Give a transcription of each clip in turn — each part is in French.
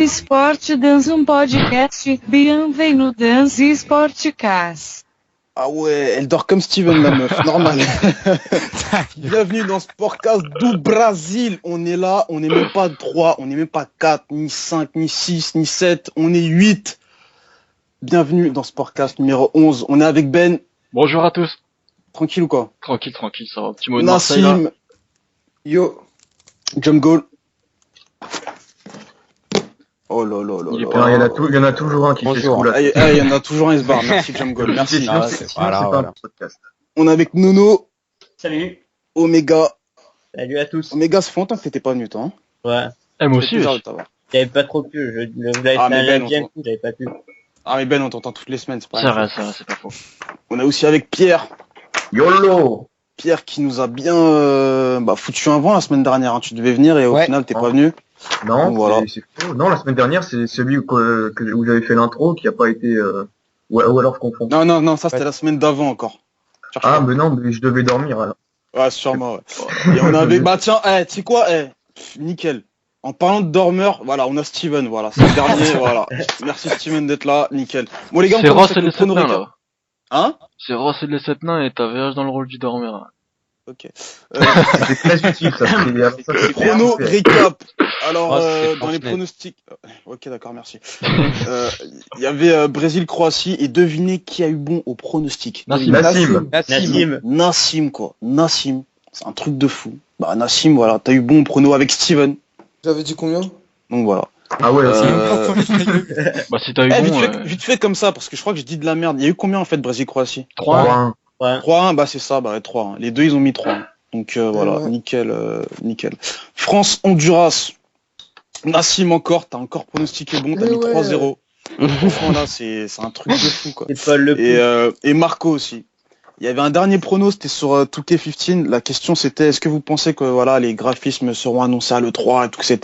Esporte Dance, podcast. Bienvenue dans Esportecast. Ah ouais, elle dort comme Steven, la meuf, normal. Bienvenue dans ce podcast du Brésil. On est là, on n'est même pas 3, on n'est même pas 4, ni 5, ni 6, ni 7, on est 8. Bienvenue dans ce podcast numéro 11. On est avec Ben. Bonjour à tous. Tranquille ou quoi? Tranquille, ça va. Petit mot de Marseille, là. Nassim. Yo. Jungle. Oh là là là là. Il y en a toujours un qui fait ce coup-là. Il y en a toujours un, il se barre. Merci Jungle, merci. C'est pas un podcast. On est avec Nono. Salut. Omega. Salut à tous. Omega, ça fait longtemps que t'étais pas venu, toi. Hein. Ouais. Moi aussi. J'avais pas trop pu. Vous avez fait un live coup, j'avais pas pu. Ah mais Ben, on t'entend toutes les semaines, c'est pas C'est vrai, c'est pas faux. On a aussi avec Pierre. YOLO. Pierre qui nous a bien foutu un vent la semaine dernière. Hein. Tu devais venir et au final t'es pas venu. Non, donc, voilà. c'est faux. Non, la semaine dernière, c'est celui où j'avais fait l'intro qui a pas été... Ou alors je confonds. Non, ça c'était la semaine d'avant encore. Mais non, mais je devais dormir alors. Ouais, sûrement, ouais. Et on avait... tu sais quoi, nickel. En parlant de dormeur, voilà, on a Steven, voilà, c'est le dernier, voilà. Merci Steven d'être là, nickel. Bon les gars, c'est Ross et les 7 nains, là. Hein? C'est Ross et les 7 nains et t'as VH dans le rôle du dormeur. Ok. C'est très utile, ça. Chrono récap. Alors, dans les pronostics... Ok, d'accord, merci. Il y avait Brésil-Croatie et devinez qui a eu bon au pronostic. Nassim, quoi. Nassim. C'est un truc de fou. Bah, Nassim, voilà, t'as eu bon au prono avec Steven. J'avais dit combien? Donc voilà. Ah ouais, si t'as eu bon... Vite fait comme ça, parce que je crois que je dis de la merde. Il y a eu combien en fait Brésil-Croatie? 3-1. 3-1, c'est ça, 3-1. Les deux, ils ont mis 3-1. Donc voilà, nickel. France-Honduras. Nassim encore, t'as encore pronostiqué bon, t'as mis 3-0. Franchement là, c'est un truc de fou quoi. Et Marco aussi. Il y avait un dernier prono, c'était sur 2K15. La question c'était, est-ce que vous pensez que voilà les graphismes seront annoncés à l'E3 et tout, etc.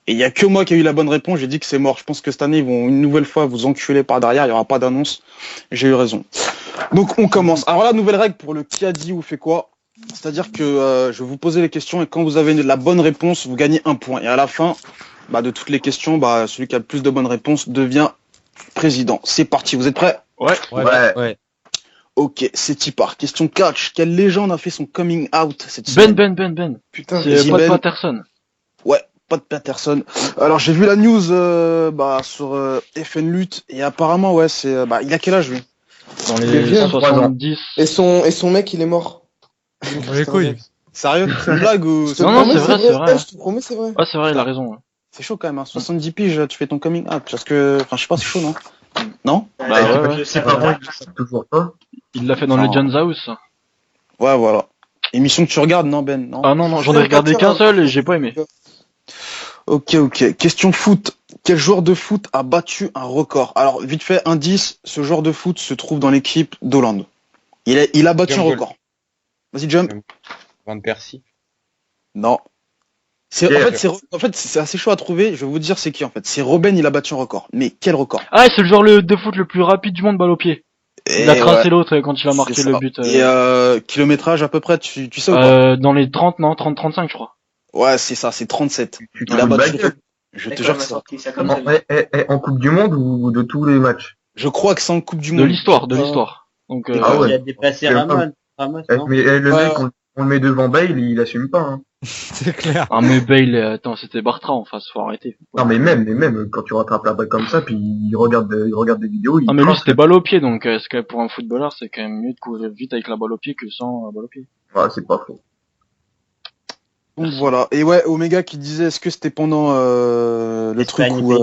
Et il y a que moi qui ai eu la bonne réponse. J'ai dit que c'est mort. Je pense que cette année ils vont une nouvelle fois vous enculer par derrière. Il y aura pas d'annonce. J'ai eu raison. Donc on commence. Alors la nouvelle règle pour le qui a dit ou fait quoi. C'est-à-dire que je vais vous poser les questions et quand vous avez la bonne réponse, vous gagnez un point. Et à la fin, de toutes les questions, celui qui a le plus de bonnes réponses devient président. C'est parti. Vous êtes prêts? Ouais. Ok, c'est y part. Question catch. Quelle légende a fait son coming out cette semaine? Ben. Putain, c'est pas de Patterson. Ouais, pas de Patterson. Alors j'ai vu la news sur FN Lutte et apparemment c'est il a quel âge lui? Dans les 70. Et son mec il est mort. Les couilles. Sérieux? C'est une blague ou? Non, c'est vrai. Je te promets, c'est vrai. Ouais, c'est vrai, il a raison. C'est chaud quand même, 70 piges, tu fais ton coming out. Parce que, je sais pas, c'est chaud, non? Non? Ouais. C'est pas vrai, toujours pas. Il l'a fait dans Legends House. Ouais, voilà. Émission que tu regardes, non, Ben? Non. Ah non, j'en ai regardé qu'un seul et j'ai pas aimé. Ok. Question foot. Quel joueur de foot a battu un record? Alors, vite fait, indice, ce joueur de foot se trouve dans l'équipe d'Hollande. Il a battu un record. Vas-y, jump. Van Persie. Non. En fait, c'est assez chaud à trouver. Je vais vous dire c'est qui, en fait. C'est Robben, il a battu un record. Mais quel record? Ah, c'est le joueur de foot le plus rapide du monde, balle au pied. Il a tracé l'autre quand il a marqué le but. Et kilométrage à peu près, tu sais ou pas? Dans les 30-35, je crois. Ouais, c'est ça, c'est 37. Il a battu. Je te jure que c'est ça. En Coupe du Monde ou de tous les matchs? Je crois que c'est en Coupe du Monde. De l'histoire. Donc, il a dépassé Ramos. Mais le mec, on le met devant Bale, il assume pas, hein. C'est clair. Ah, mais Bale, attends, c'était Bartra en face, faut arrêter. Non, mais même, quand tu rattrapes la balle comme ça, puis il regarde des vidéos, Ah, mais lui, c'était balle au pied, donc, est-ce que pour un footballeur, c'est quand même mieux de courir vite avec la balle au pied que sans balle au pied? Ouais, c'est pas faux. Donc voilà. Et ouais, Omega qui disait, est-ce que c'était pendant, le truc où,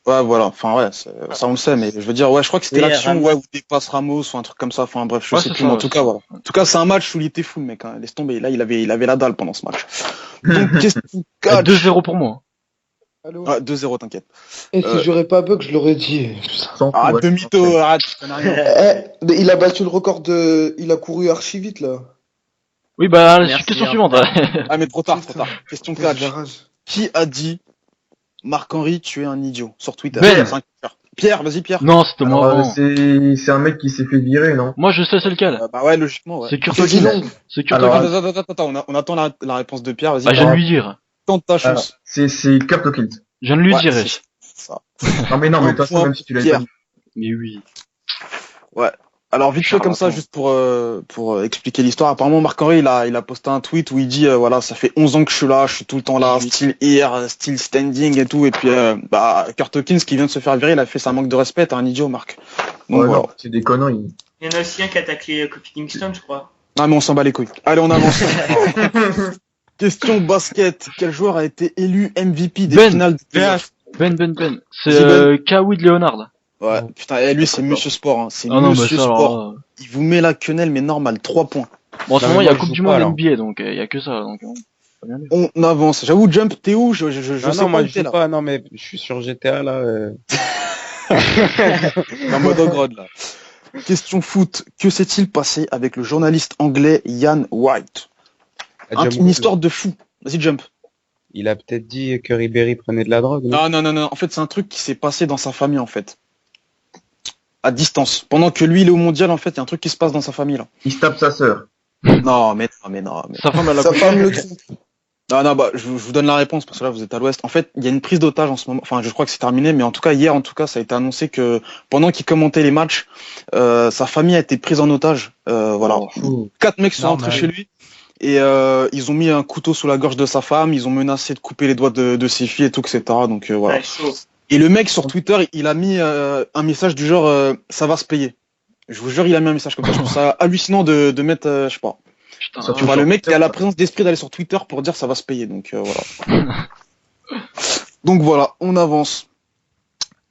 ouais, voilà. Enfin, ouais, ça on le sait, mais je veux dire, je crois que c'était l'action, où il dépasse Ramos ou un truc comme ça. Enfin, bref, je sais plus, mais en tout cas, voilà. En tout cas, c'est un match où il était fou, le mec, hein. Laisse tomber. Là, il avait la dalle pendant ce match. Donc, question 2-0 pour moi. Allô? Ah, 2-0, t'inquiète. Et si j'aurais pas bug, je l'aurais dit. Demi-to, arrête, tu connais rien. Mais il a battu le record il a couru archi vite, là. Oui, question suivante. Ah, mais trop tard. Question 4. Qui a dit Marc-Henri, tu es un idiot sur Twitter? Pierre, vas-y Pierre. Non, c'était moi. C'est un mec qui s'est fait virer, non? Moi, je sais c'est lequel. Ouais, logiquement, ouais. C'est Kurtogin. Attends, on attend la réponse de Pierre, vas-y. Je viens de lui dire. Tente ta chance. C'est Kurt Hawkins. Je viens de lui dire. ça. Non, mais de toute façon, même si tu l'avais pas dit. Mais oui. Ouais. Alors vite fait comme ça, juste pour expliquer l'histoire. Apparemment, Marc-Henri, il a posté un tweet où il dit voilà, ça fait 11 ans que je suis là, je suis tout le temps là, still here, still standing et tout. Et puis Kurt Hawkins qui vient de se faire virer, il a fait ça, manque de respect, t'es un idiot, Marc. Donc voilà. Non, c'est des conneries. Il y en a aussi un qui a attaqué Kofi Kingston, je crois. Ah mais on s'en bat les couilles. Allez, on avance. Question basket. Quel joueur a été élu MVP des finales de playoffs? Ben. C'est Kawhi Leonard. Ouais, putain, et lui c'est Monsieur Sport, hein. C'est non, Monsieur ça, Sport. alors, Il vous met la quenelle, mais normal, 3 points. Bon, en ce moment, il y a Coupe du Monde NBA, donc il y a que ça. Donc, on avance. J'avoue, Jump, t'es où? Je sais non, moi pas je joue pas, non, mais je suis sur GTA là. En mode Ogrod, là. Question foot. Que s'est-il passé avec le journaliste anglais Ian White? Une histoire de fou. Vas-y, Jump. Il a peut-être dit que Ribéry prenait de la drogue. Non. En fait, c'est un truc qui s'est passé dans sa famille, en fait. À distance. Pendant que lui, il est au mondial, en fait, il y a un truc qui se passe dans sa famille, là. Il se tape sa sœur. Non, mais. Sa femme, elle a Sa femme le trompe. Non, je vous donne la réponse parce que là vous êtes à l'ouest. En fait, il y a une prise d'otage en ce moment. Enfin, je crois que c'est terminé, mais en tout cas hier, ça a été annoncé que pendant qu'il commentait les matchs, sa famille a été prise en otage. Voilà, 4 mecs sont rentrés chez lui et ils ont mis un couteau sous la gorge de sa femme. Ils ont menacé de couper les doigts de ses filles et tout, etc. Donc voilà. Ouais, et le mec sur Twitter, il a mis un message du genre ça va se payer. Je vous jure, il a mis un message comme ça. Je trouve ça hallucinant de mettre, je sais pas. Putain, Tu vois, le mec qui a la présence d'esprit d'aller sur Twitter pour dire ça va se payer, donc voilà. Donc voilà, on avance.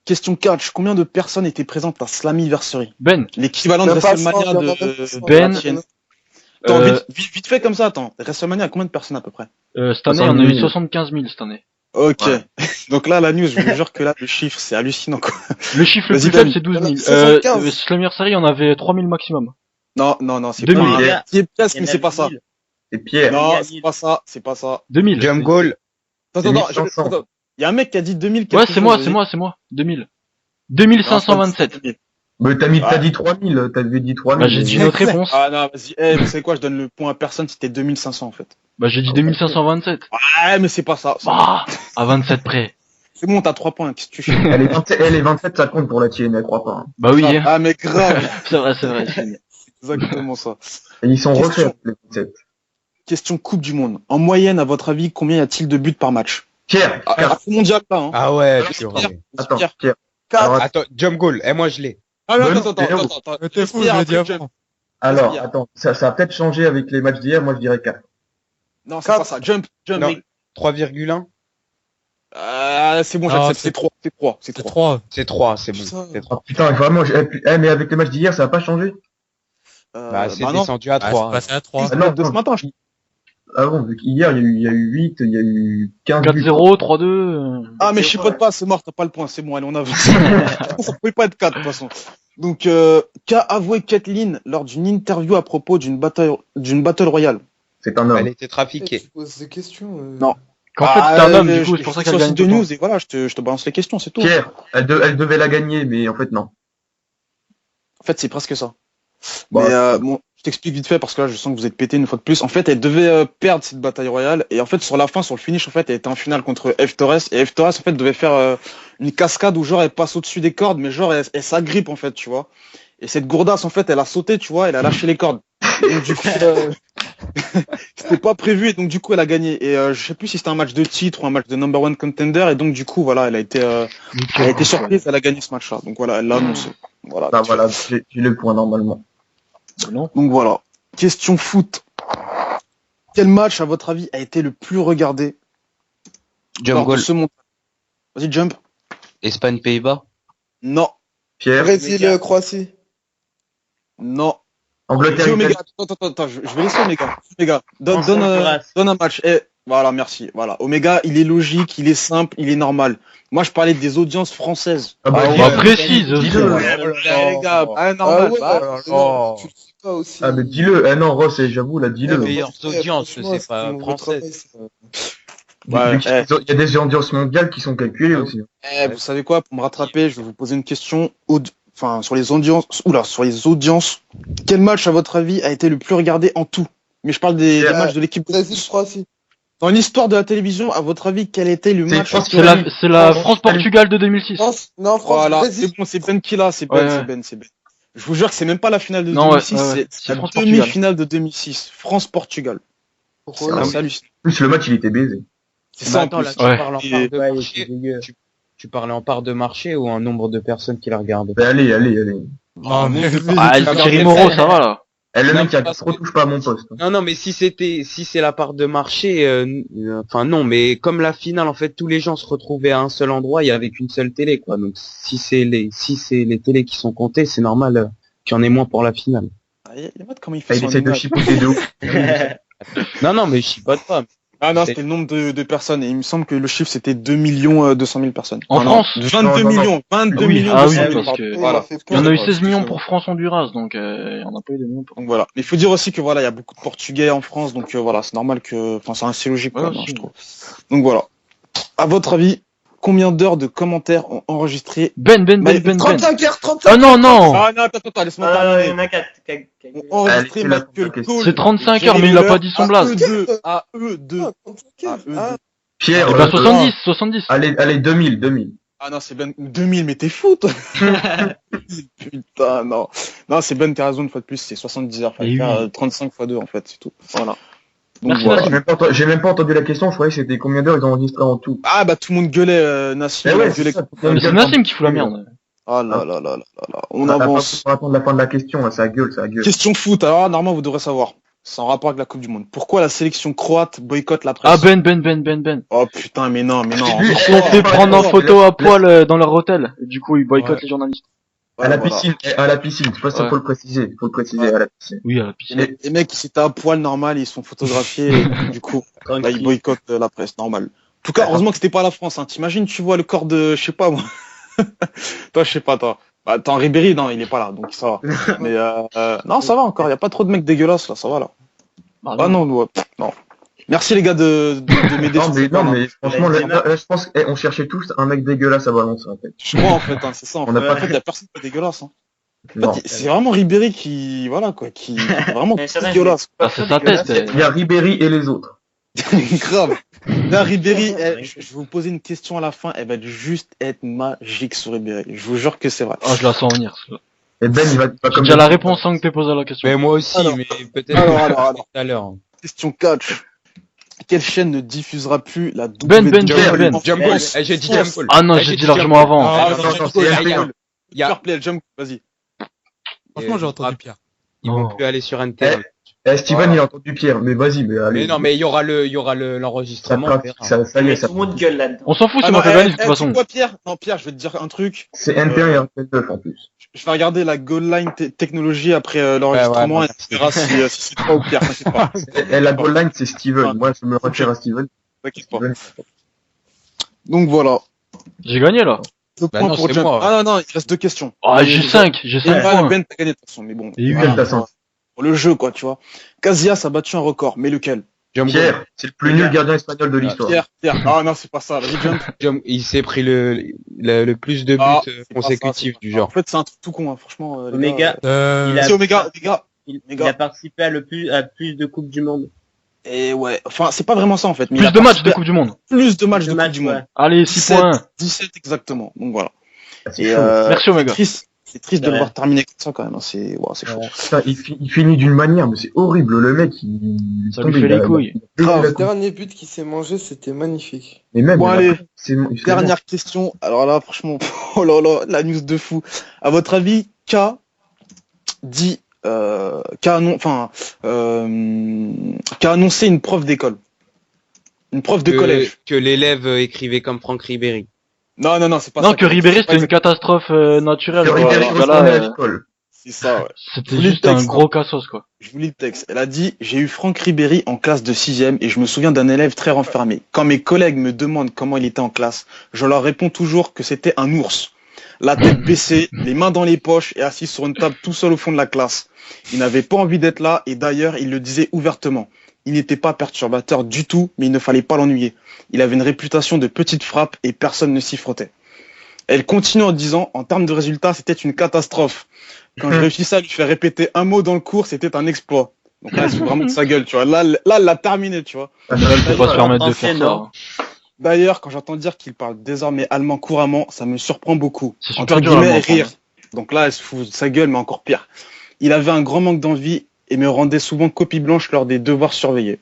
Question catch, combien de personnes étaient présentes à Slammiversary? L'équivalent de WrestleMania de Ben. Attends, vite fait comme ça, attends. WrestleMania, combien de personnes à peu près? Cette année, on a eu 75 000 cette année. Ok. Ouais. Donc là, la news, je vous jure que là, le chiffre, c'est hallucinant, quoi. Le chiffre le plus faible, c'est 12 000. Slammiversary, on avait 3 000 maximum. Non, c'est 2000. pas qui est presque, mais c'est pas ça. C'est Pierre. Non, c'est pas ça. 2000. Jump goal. Attends, il y a un mec qui a dit 2000. Ouais, c'est moi. 2000. 2527. Mais t'as dit 3000, t'avais dit 3000. Bah, j'ai dit notre réponse. Ah non, vas-y, vous savez quoi, je donne le point à personne, c'était 2500 en fait. Bah, j'ai dit 2527. Ouais, mais c'est pas ça. Bah, à 27 près. C'est bon, t'as 3 points, qu'est-ce que tu fais? Elle est 27, ça compte pour la tienne, elle croit pas. Hein. Bah oui. Ah, mais grave. C'est vrai. C'est exactement ça. Et ils sont refaits, les 27. Question Coupe du Monde. En moyenne, à votre avis, combien y a-t-il de buts par match? Pierre. Mondial, pas, hein. Ah ouais, Attends, Pierre. Attends, jump goal. Et moi, je l'ai. Ah non, attends. T'es fou, je l'ai dit avant. Alors, attends, ça a peut-être changé avec les matchs d'hier, moi je dirais 4. Non, c'est pas ça. Jump. Non, 3,1. C'est bon, j'accepte, c'est 3. C'est 3, c'est bon. C'est 3. Oh, putain, vraiment, mais avec les matchs d'hier, ça a pas changé? C'est descendu à 3. C'est passé à 3. De ce matin, je dis. Ah bon, vu qu'hier, il y a eu 8, il y a eu 15 4-0, 3-2. Ah, mais je chipote pas, c'est mort, t'as pas le point, c'est bon, allez, on avance. Ça pouvait pas être 4, de toute façon. Donc, qu'a avoué Kathleen lors d'une interview à propos d'une battle royale? C'est un homme. Elle était trafiquée. Tu poses des questions. Non. En fait, c'est un homme, du coup, c'est pour ça qu'elle gagne. de news, et voilà, je te balance les questions, c'est tout. Pierre, elle devait la gagner, mais en fait, non. En fait, c'est presque ça. Mais bon, je t'explique vite fait parce que là, je sens que vous êtes pété une fois de plus. En fait, elle devait perdre cette bataille royale et en fait, sur la fin, sur le finish, en fait, elle était en finale contre F Torres et F Torres, en fait, devait faire une cascade où genre elle passe au-dessus des cordes, mais genre elle s'agrippe en fait, tu vois. Et cette gourdasse, en fait, elle a sauté, tu vois, elle a lâché les cordes. Donc du coup, c'était pas prévu et donc du coup, elle a gagné. Et je sais plus si c'était un match de titre ou un match de number one contender et donc du coup, voilà, elle a été surprise, elle a gagné ce match-là. Donc voilà, elle l'a annoncé. Voilà. Bah voilà, j'ai le point normalement. Non. Donc voilà. Question foot. Quel match, à votre avis, a été le plus regardé Jump goal. Vas-y, Jump. Espagne-Pays-Bas. Non. Pierre. Brésil, Croatie. Non. Angleterre. Attends, je vais laisser Omega. Donne un match. Voilà, merci. Voilà. Omega, il est logique, il est simple, il est normal. Moi, je parlais des audiences françaises. Précise. Les gars, normal. Tu le sais pas aussi. Ah, mais dis-le. Non, Ross, j'avoue, là, dis-le. Les meilleures audiences, c'est pas français. Il y a des audiences mondiales qui sont calculées aussi. Vous savez quoi? Pour me rattraper, je vais vous poser une question. Sur les audiences. Quel match, à votre avis, a été le plus regardé en tout? Mais je parle des matchs de l'équipe. Brésil, Croatie. Dans l'histoire de la télévision, à votre avis, quel était le match? C'est la France-Portugal de 2006. Non, France, voilà, Brésil. c'est bon, c'est Ben qui l'a, c'est Ben. Je vous jure que c'est même pas la finale de Non, 2006, c'est la demi-finale de 2006. France-Portugal. C'est hallucinant. En plus, le match, il était baisé. C'est ça, Attends, là, tu parlais en part de marché ou en nombre de personnes qui la regardent? Allez. Thierry Moreau, ça va, là. Le mec, il retouche pas à mon poste. Non, mais si c'est la part de marché, enfin non, mais comme la finale, en fait, tous les gens se retrouvaient à un seul endroit, il y avait qu'une seule télé, quoi. Donc, si c'est les télés qui sont comptées, c'est normal qu'il y en ait moins pour la finale. Il y a comment il fait Il essaie de chipoter de ouf. Non, mais je chipote pas. Ah non, c'était le nombre de personnes, et il me semble que le chiffre c'était 2 200 000 personnes. En France? 22 millions, 22 millions. Ah oui, parce que, voilà. Il y en a eu 16 millions pour France-Honduras, donc, il y en a pas eu de millions pour. Donc voilà. Mais il faut dire aussi que voilà, il y a beaucoup de Portugais en France, donc voilà, c'est normal que, enfin, c'est assez logique, quoi, je trouve. Donc voilà. À votre avis, combien d'heures de commentaires ont enregistré? Ben. 35 heures. Ah non! Ah non, attends, laisse-moi terminer. Il y en a 4. Enregistré Michael Cole. C'est 35 heures, mais il a pas dit son blaze. À eux deux. Pierre, 70. Allez, 2000. Ah non, c'est Ben. 2000, mais t'es fou, toi. Putain, non. Non, c'est Ben, t'as raison, une fois de plus, c'est 70 heures. Fallait faire 35 x 2, en fait, c'est tout. Voilà. Donc, Merci, voilà. J'ai même pas entendu la question, je croyais que c'était combien d'heures ils ont enregistré en tout. Ah, bah, tout le monde gueulait, Nassim. C'est Nassim qui fout la merde. Ah là. On avance. On va attendre la fin de la question, là, ça gueule. Question foot, alors, normalement, vous devrez savoir. C'est en rapport avec la Coupe du Monde. Pourquoi la sélection croate boycotte la presse? Ah, Ben. Oh putain, mais non. Ils sont fait prendre en photo à poil dans leur hôtel. Et du coup, ils boycottent les journalistes. À la piscine, c'est pas ça, faut le préciser, à la piscine. Oui, à la piscine. Les mecs, ils étaient à poil normal, ils sont photographiés, et du coup, là, ils boycottent la presse, normal. En tout cas, heureusement que c'était pas la France, hein. T'imagines, tu vois le corps de, je sais pas, moi. Toi, je sais pas, toi. Bah, attends, Ribéry, non, il est pas là, donc ça va. Mais, non, ça va encore, y a pas trop de mecs dégueulasses, là, ça va, là. Ah non, non. Merci les gars de m'aider. Non mais franchement là, je pense qu'on cherchait tous un mec dégueulasse à balancer en fait. Je crois en fait, hein, c'est ça. En fait, y a personne qui est dégueulasse. Hein. En fait, c'est vraiment Ribéry qui, voilà quoi, qui est vraiment dégueulasse. Ah, c'est sa tête. Il y a Ribéry et les autres. Grave. Là, Ribéry, je vais vous poser une question à la fin, elle va juste être magique sur Ribéry. Je vous jure que c'est vrai. Oh, je la sens venir. Et Ben, il va comme déjà la réponse sans que t'aies posé la question. Mais moi aussi, mais peut-être alors. tout à l'heure. Question catch. Quelle chaîne ne diffusera plus la Ben. Jump. J'ai dit Jump. Ah non, j'ai dit largement avant. Ah non, c'est Fair play, Jump, vas-y. Franchement, j'ai entendu Pierre. Ils vont plus aller sur NTM. Steven, il a entendu Pierre, mais vas-y, mais allez. Mais non, mais il y aura l'enregistrement. Ça y est, ça. Tout le monde gueule là-dedans. On s'en fout, c'est moi qui valide de toute façon. Quoi, Pierre? Non, Pierre, je vais te dire un truc. C'est NT1 et RTL9 en plus. Je vais regarder la goal line technologie après l'enregistrement et tu verras si c'est toi ou Pierre, t'inquiète pas. Et la goal line, c'est Steven. Moi, je me réfère à Steven. T'inquiète pas. Donc voilà. J'ai gagné là. Bah non, c'est moi. Ah non, il reste 2 questions. Ah, j'ai 5 points. Ben, t'as gagné de toute façon, mais bon. Et Pour le jeu, quoi, tu vois. Casillas a battu un record, mais lequel? Pierre, c'est le plus nul gardien espagnol de l'histoire. Pierre. Ah non, c'est pas ça. Vas-y, Jump. Il s'est pris le plus de buts consécutifs du genre. En fait, c'est un truc tout con, hein. Franchement. Omega. C'est Omega. Il a participé à plus de Coupes du Monde. Et ouais, enfin, c'est pas vraiment ça en fait. Mais plus de matchs de Coupe du Monde. Plus de matchs de Coupe du Monde. Allez, 6 points. 17 exactement. Donc voilà. Merci Omega. C'est triste de le voir terminer comme ça quand même. C'est chaud. Putain, il finit d'une manière, mais c'est horrible. Le mec, ça lui fait les couilles. Le dernier but qu'il s'est mangé, c'était magnifique. Mais même. Bon allez. Dernière question. Alors là, franchement, oh là là, la news de fou. À votre avis, qu'a annoncé une prof d'école, une prof de collège, que l'élève écrivait comme Franck Ribéry. Non, c'est pas ça. Non, que Ribéry c'était une catastrophe naturelle. C'est ça, ouais. C'était juste un gros cassos, quoi. Je vous lis le texte. Elle a dit: j'ai eu Franck Ribéry en classe de 6e et je me souviens d'un élève très renfermé. Quand mes collègues me demandent comment il était en classe, je leur réponds toujours que c'était un ours. La tête baissée, les mains dans les poches et assis sur une table tout seul au fond de la classe. Il n'avait pas envie d'être là et d'ailleurs, il le disait ouvertement. Il n'était pas perturbateur du tout, mais il ne fallait pas l'ennuyer. Il avait une réputation de petite frappe et personne ne s'y frottait. Elle continue en disant: en termes de résultats, c'était une catastrophe. Quand je réussissais à lui faire répéter un mot dans le cours, c'était un exploit. Donc là, c'est vraiment de sa gueule, tu vois. Là, elle l'a terminé, tu vois. Là, elle peut pas se permettre de faire ça. D'ailleurs, quand j'entends dire qu'il parle désormais allemand couramment, ça me surprend beaucoup. C'est super dur à rire. Donc là, elle se fout de sa gueule, mais encore pire. Il avait un grand manque d'envie et me rendait souvent copie blanche lors des devoirs surveillés.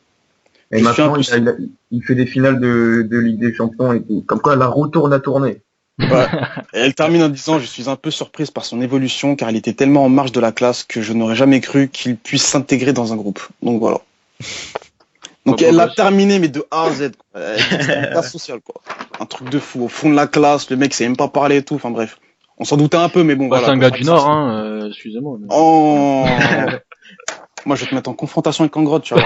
Et maintenant, il fait des finales de Ligue des Champions et tout. Comme quoi, la roue tourne à tourner. Ouais. Et elle termine en disant: je suis un peu surprise par son évolution car il était tellement en marge de la classe que je n'aurais jamais cru qu'il puisse s'intégrer dans un groupe. Donc voilà. Donc elle l'a terminé, mais de A à Z. C'est une classe sociale, quoi. Un truc de fou. Au fond de la classe, le mec sait même pas parler et tout. Enfin bref. On s'en doutait un peu, mais bon, voilà. C'est un gars du Nord, hein, excusez-moi. Mais... Oh. Moi, je vais te mettre en confrontation avec Angrotte, tu vois.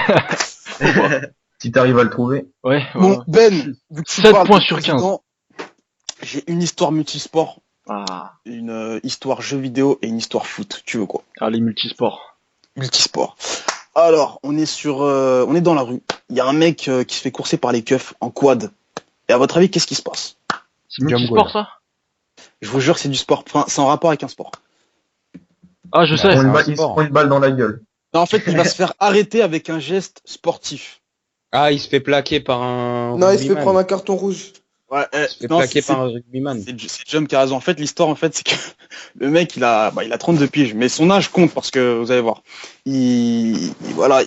Si t'arrives à le trouver. Ouais. Bon, Ben, 7 points sur 15. J'ai une histoire multisport, une histoire jeu vidéo et une histoire foot. Tu veux quoi? Allez, multisport. Multisport. Alors, on est dans la rue. Il y a un mec qui se fait courser par les keufs en quad. Et à votre avis, qu'est-ce qui se passe? C'est multisport, ça? Je vous jure, c'est du sport. Enfin, c'est en rapport avec un sport. Ah, je sais. Il se prend une balle dans la gueule. Non, en fait, il va se faire arrêter avec un geste sportif. Ah, il se fait plaquer par un... Non, il se fait prendre un carton rouge. Ouais, il se fait plaquer par un rugbyman. C'est Jump qui a raison. En fait, l'histoire, c'est que le mec, il a 32 piges, mais son âge compte parce que vous allez voir. Il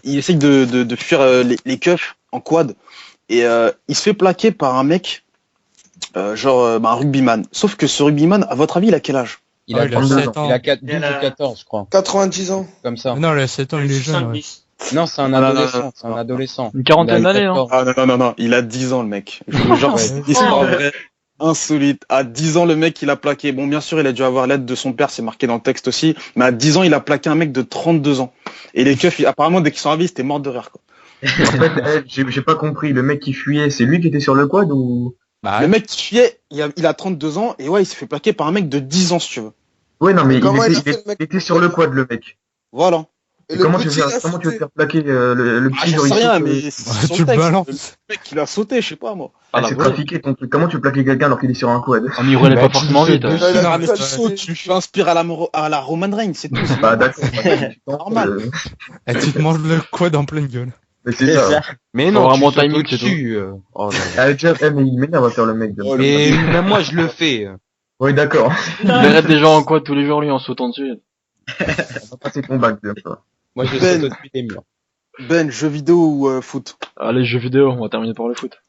essaye de fuir les keufs en quad et il se fait plaquer par un mec, un rugbyman. Sauf que ce rugbyman, à votre avis, il a quel âge? Il a 7 ans. Il a 12 ou 14, je crois. 90 ans. Comme ça. Non, il a 7 ans, il est jeune. Ouais. Non, c'est un adolescent. C'est un adolescent. Une quarantaine d'années, non? Ah non. Il a 10 ans, le mec. Je vous jure, c'est une histoire vraie. Insolite. À 10 ans, le mec, il a plaqué. Bon, bien sûr, il a dû avoir l'aide de son père, c'est marqué dans le texte aussi. Mais à 10 ans, il a plaqué un mec de 32 ans. Et les keufs, apparemment, dès qu'ils sont arrivés, c'était mort de rire, quoi. En fait, j'ai pas compris. Le mec qui fuyait, c'est lui qui était sur le quad ou? Le mec qui fuyait, il a 32 ans et ouais, il s'est fait plaquer par un mec de 10 ans, si tu veux. Ouais, non, mais il était sur le quad, le mec. Voilà. Et comment tu veux faire plaquer le petit j'en sais rien, mais tu le balances. Le mec, il a sauté, je sais pas, moi. C'est trafiqué ton truc. Comment tu peux plaquer quelqu'un alors qu'il est sur un quad? On y relève pas forcément vite. Tu le fais inspirer à la Roman Reigns, c'est tout. Bah, d'accord. Normal. Et tu te manges le quad en pleine gueule. Mais c'est ça. Mais non, vraiment tu timing, c'est dessus. Mais il m'énerve à faire le mec. Mais même moi, je le fais. Oui, d'accord. Il arrête des gens en quad tous les jours, lui, en sautant dessus. On va passer ton bac, bien sûr. Moi, je saute depuis des murs. Ben, jeux vidéo ou foot? Allez, jeux vidéo, on va terminer par le foot.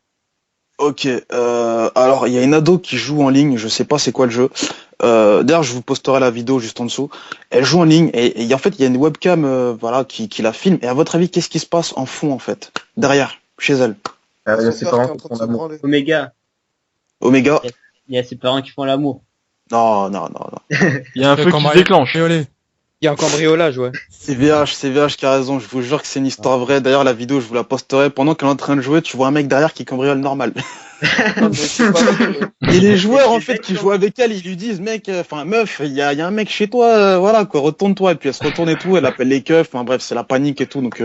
Ok, alors il y a une ado qui joue en ligne, je sais pas c'est quoi le jeu. D'ailleurs, je vous posterai la vidéo juste en dessous. Elle joue en ligne et en fait il y a une webcam qui la filme. Et à votre avis, qu'est-ce qui se passe en fond en fait derrière, chez elle? Il y a ses parents qui font l'amour. Oméga. Il y a ses parents qui font l'amour. Non. Il y a un feu qui se déclenche. Il y a un cambriolage, ouais. C'est VH qui a raison, je vous jure que c'est une histoire vraie. D'ailleurs, la vidéo, je vous la posterai. Pendant qu'elle est en train de jouer, tu vois un mec derrière qui cambriole normal. Et les joueurs, en fait, qui jouent avec elle, ils lui disent, meuf, il y a un mec chez toi, voilà, quoi, retourne-toi. Et puis elle se retourne et tout, elle appelle les keufs, bref, c'est la panique et tout. Donc,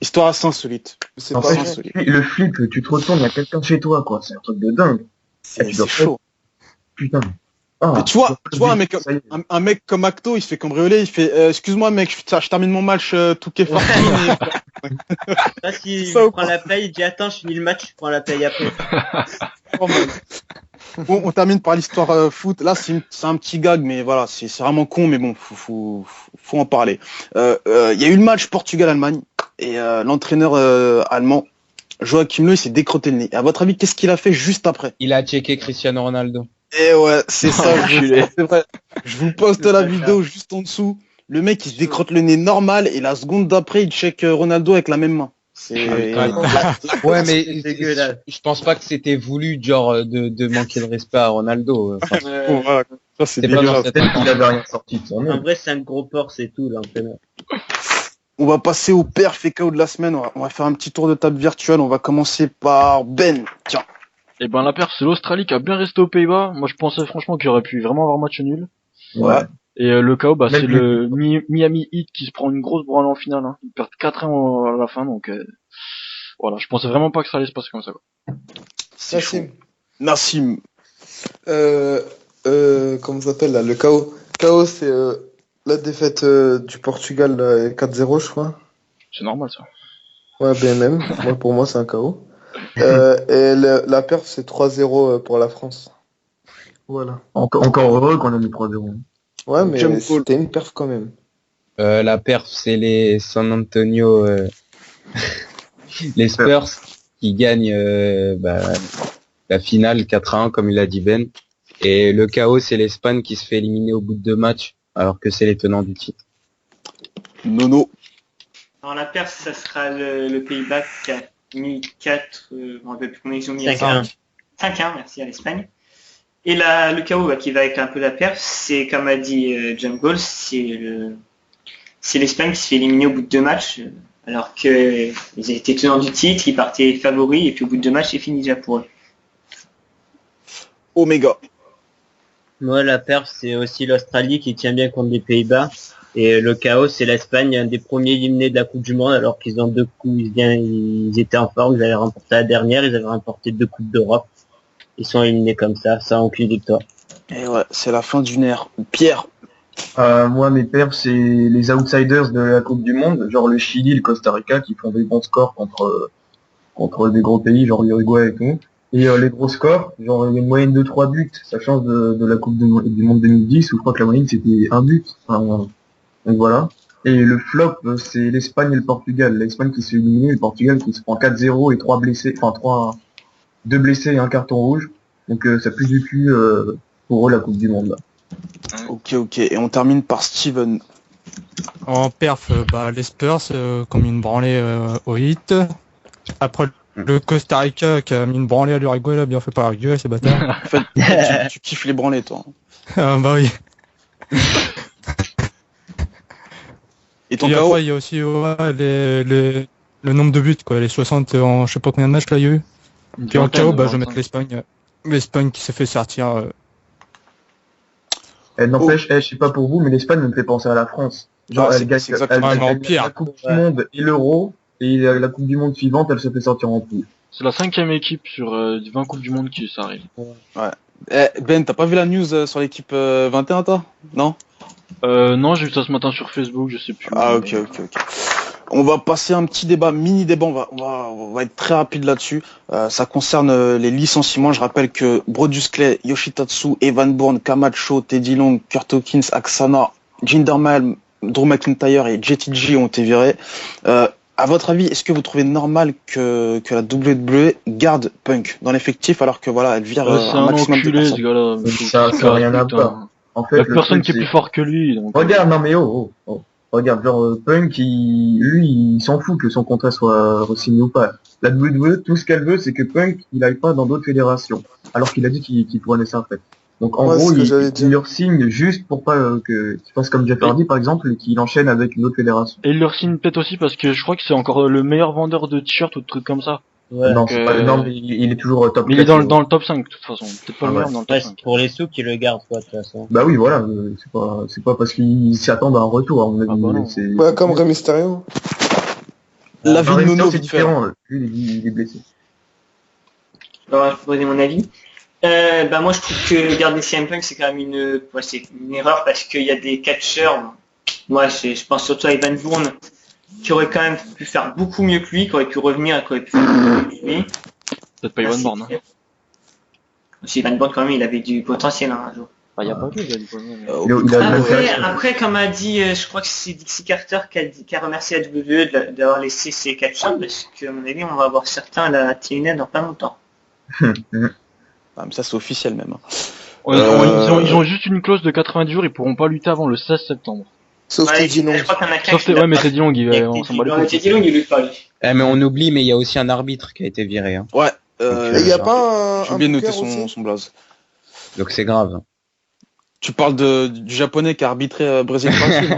histoire assez insolite. C'est pas insolite. Le flip, tu te retournes, il y a quelqu'un chez toi, quoi. C'est un truc de dingue. C'est chaud. Putain. Mais tu vois un mec comme Acto, il se fait cambrioler, il fait excuse-moi mec, je termine mon match tout est fort. Là, s'il prend la paye, il dit attends, je finis le match, je prends la paye après. Bon, on termine par l'histoire foot. Là, c'est un petit gag, mais voilà, c'est vraiment con, mais bon, faut en parler. Il y a eu le match Portugal-Allemagne et l'entraîneur allemand Joachim Löw, il s'est décrotté le nez. Et à votre avis, qu'est-ce qu'il a fait juste après? Il a checké Cristiano Ronaldo. Et ouais, c'est ça, c'est vrai. Je vous poste la vidéo juste en dessous. Le mec, il se décrotte le nez normal et la seconde d'après, il check Ronaldo avec la même main. Ouais, mais je pense pas que c'était voulu, genre, de manquer de respect à Ronaldo. Voilà. Ça, c'est dégueulasse. Peut-être qu'il avait rien sorti de son nez. En vrai, c'est un gros porc, c'est tout, l'entraîneur. On va passer au perf et KO de la semaine. On va faire un petit tour de table virtuelle. On va commencer par Ben. Tiens. Et ben la perf, c'est l'Australie qui a bien resté aux Pays-Bas. Moi je pensais franchement qu'il aurait pu vraiment avoir match nul. Ouais. Et le KO, c'est le Miami Heat qui se prend une grosse branle en finale. Hein. Ils perdent 4-1 à la fin, donc voilà. Je pensais vraiment pas que ça allait se passer comme ça. Quoi. Nassim. Comment ça s'appelle là? Le KO. KO, c'est la défaite du Portugal 4-0, je crois. C'est normal, ça. Ouais, BMM. Pour moi, c'est un KO. Et la perf, c'est 3-0 pour la France. Voilà. Encore heureux qu'on a mis 3-0. Ouais, mais c'était une perf quand même. La perf, c'est les San Antonio, les Spurs qui gagnent la finale 4-1, comme il a dit Ben. Et le KO, c'est l'Espagne qui se fait éliminer au bout de 2 matchs, alors que c'est les tenants du titre. Nono. Alors la perf, ça sera le Pays-Bas qui a mis 4, je me rappelle plus combien ils ont mis. 5-1. 5-1, merci à l'Espagne. Et le KO qui va avec un peu la perf, c'est comme a dit John Ball, c'est l'Espagne qui se fait éliminer au bout de 2 matchs, alors qu'ils étaient tenants du titre, ils partaient favoris, et puis au bout de 2 matchs, c'est fini déjà pour eux. Oméga. Moi, la perf, c'est aussi l'Australie qui tient bien contre les Pays-Bas. Et le KO, c'est l'Espagne, un des premiers éliminés de la Coupe du Monde, alors qu'ils ont 2 coups, ils étaient en forme, ils avaient remporté la dernière, ils avaient remporté 2 Coupes d'Europe. Ils sont éliminés comme ça, sans aucune victoire. Et ouais, c'est la fin d'une ère. Pierre. Moi, mes perfs, c'est les outsiders de la Coupe du Monde, genre le Chili, le Costa Rica, qui font des bons scores contre des gros pays, genre l'Uruguay et tout. Et les gros scores, genre une moyenne de 3 buts, ça change de la Coupe du Monde 2010, où je crois que la moyenne c'était 1 but. Donc voilà. Et le flop, c'est l'Espagne et le Portugal. L'Espagne qui s'est éliminée, le Portugal qui se prend 4-0 et 3 blessés, enfin 2 blessés et un carton rouge. Donc ça pue du cul pour eux la Coupe du Monde là. Ok. Et on termine par Steven. En perf, les Spurs qui ont mis une branlée au hit. Après le Costa Rica qui a mis une branlée à l'Uruguay, là, bien fait par l'Uruguay, c'est bâtard. En fait, tu kiffes les branlées, toi. Bah oui. Et ton Et KO après, il y a aussi le nombre de buts, quoi, les 60 en je sais pas combien de matchs là il y a eu. Puis en KO, je vais mettre l'Espagne. L'Espagne qui s'est fait sortir. N'empêche, je sais pas pour vous, mais l'Espagne me fait penser à la France. Genre, elle gagne la Coupe du Monde et l'Euro, et la Coupe du Monde suivante, elle se fait sortir en poule. C'est la 5e équipe sur 20 Coupes du Monde qui s'arrive. Ouais. Ben, t'as pas vu la news sur l'équipe 21, toi? Non? Non, j'ai vu ça ce matin sur Facebook, je sais plus. Ah, ok. On va passer un petit débat, mini débat, on va être très rapide là-dessus. Ça concerne les licenciements. Je rappelle que Brodus Clay, Yoshitatsu, Evan Bourne, Camacho, Teddy Long, Kurt Hawkins, Aksana, Jinder Mahal, Drew McIntyre et JTG ont été virés. À votre avis, est-ce que vous trouvez normal que la WWE garde Punk dans l'effectif alors que voilà, elle vire un maximum de personnes? Ce gars-là. Ça n'a rien à voir. En fait, il y a personne qui est plus fort que lui. Donc... Regarde, non mais regarde, genre Punk, il s'en fout que son contrat soit re-signé ou pas. La WWE, tout ce qu'elle veut, c'est que Punk, il aille pas dans d'autres fédérations. Alors qu'il a dit qu'il pourrait laisser en fait. Donc en gros, il leur signe juste pour pas qu'il fasse comme Jeff Hardy par exemple et qu'il enchaîne avec une autre fédération. Et il leur signe peut-être aussi parce que je crois que c'est encore le meilleur vendeur de t-shirts ou de trucs comme ça. Ouais. Non, non, mais il est toujours top 4. Il est dans le top 5 de toute façon. Peut-être pas le meilleur dans le top 5. Pour les sous qui le gardent quoi de toute façon. Bah oui, voilà, c'est pas parce qu'ils s'y attendent à un retour, à mon avis. Ouais, comme Rey Mysterio. La vie de Nono, c'est différent. Lui, il est blessé. Alors, je vais poser mon avis. Moi je trouve que garder CM Punk c'est quand même c'est une erreur parce qu'il y a des catcheurs. Moi je pense surtout à Evan Bourne qui aurait quand même pu faire beaucoup mieux que lui, qui aurait pu revenir, qui aurait pu faire beaucoup mieux que lui. Peut-être pas Evan Bourne. Aussi Evan Bourne quand même il avait du potentiel un jour. Il n'y a pas que Après, comme a dit, je crois que c'est Dixie Carter qui a remercié la WWE d'avoir laissé ses catcheurs parce qu'à mon avis on va avoir certains à la TNA dans pas longtemps. Ah, mais ça c'est officiel même. Ils ont juste une clause de 90 jours, ils pourront pas lutter avant le 16 septembre. Sauf Teddy Long. Je crois qu'il y en a qu'un. Ouais, mais Teddy Long, on s'en bat les couilles. Teddy Long, il lutte pas, lui. Mais on oublie, mais il y a aussi un arbitre qui a été viré. Hein. Ouais. Il y a pas un. J'ai oublié de noter son blaze. Donc c'est grave. Tu parles du japonais qui a arbitré Brésil-Brésil.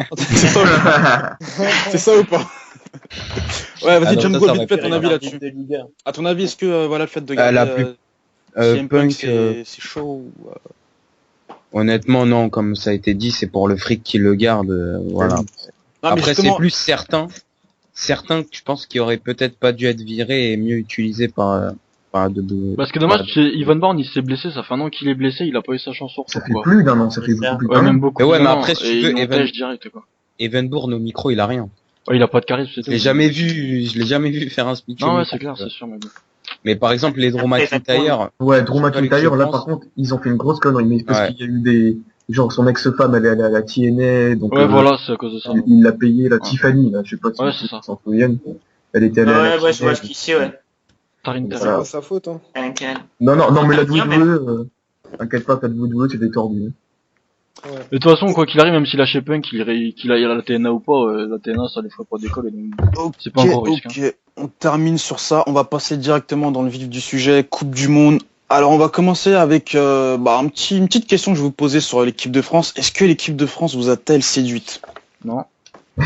C'est ça ou pas? Ouais, vas-y, John Gold, vite fait ton avis là-dessus. À ton avis, est-ce que le fait de garder Punk, c'est chaud ou, Honnêtement, non, comme ça a été dit, c'est pour le fric qui le garde, voilà. Non, après, c'est plus certains, je pense, qui auraient peut-être pas dû être virés et mieux utilisés par WWE. Parce que dommage, Evan Bourne, il s'est blessé, ça fait 1 an qu'il est blessé, il a pas eu sa chance sur ça fait plus d'un an, ça fait beaucoup plus d'un an. Même beaucoup. Ouais, mais après, si tu veux, direct, quoi. Evan Bourne au micro, il a rien. Ouais, il a pas de charisme, c'est tout. Je l'ai jamais vu faire un speech. Non, ouais, c'est clair, c'est sûr, mais bon. Mais par exemple, les Drew McIntyre. Ouais, Drew McIntyre, là, par contre, ils ont fait une grosse connerie, mais parce qu'il y a eu des, genre, son ex-femme, elle est allée à la TNA, donc. Ouais, voilà, c'est à cause de ça. Il l'a payé, la Tiffany, là, je sais pas si c'est ça. s'en souviennent. Elle était allée à la ouais, je vois ce qu'il sait, ouais. C'est pas sa faute, hein. Non, mais la WWE, t'inquiète pas, la WWE, c'est des tordus. Ouais. De toute façon, quoi qu'il arrive, même s'il lâchait Punk, qu'il aille à la TNA ou pas, la TNA, ça les ferait pas décoller, donc c'est pas encore risque. Ok, on termine sur ça, on va passer directement dans le vif du sujet, Coupe du Monde. Alors on va commencer avec une petite question que je vais vous poser sur l'équipe de France. Est-ce que l'équipe de France vous a-t-elle séduite? Non.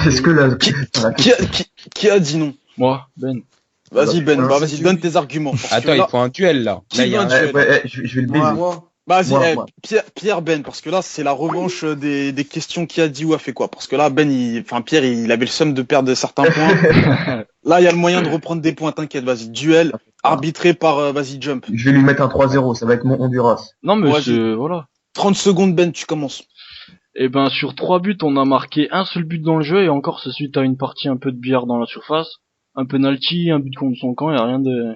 Est-ce que qui a dit non? Moi, Ben. Vas-y Ben, vas-y, donne tes arguments. Attends, il faut un duel là. Là, il y a un duel. Je vais le baiser. Vas-y, Pierre Ben, parce que là c'est la revanche des questions qui a dit ou a fait quoi. Parce que là Pierre il avait le seum de perdre certains points. Là il y a le moyen de reprendre des points, t'inquiète, vas-y. Duel arbitré par vas-y Jump. Je vais lui mettre un 3-0, ça va être mon Honduras. Non mais voilà. 30 secondes Ben, tu commences. Et ben sur 3 buts on a marqué un seul but dans le jeu et encore c'est suite à une partie un peu de billard dans la surface, un penalty, un but contre son camp, il y a rien de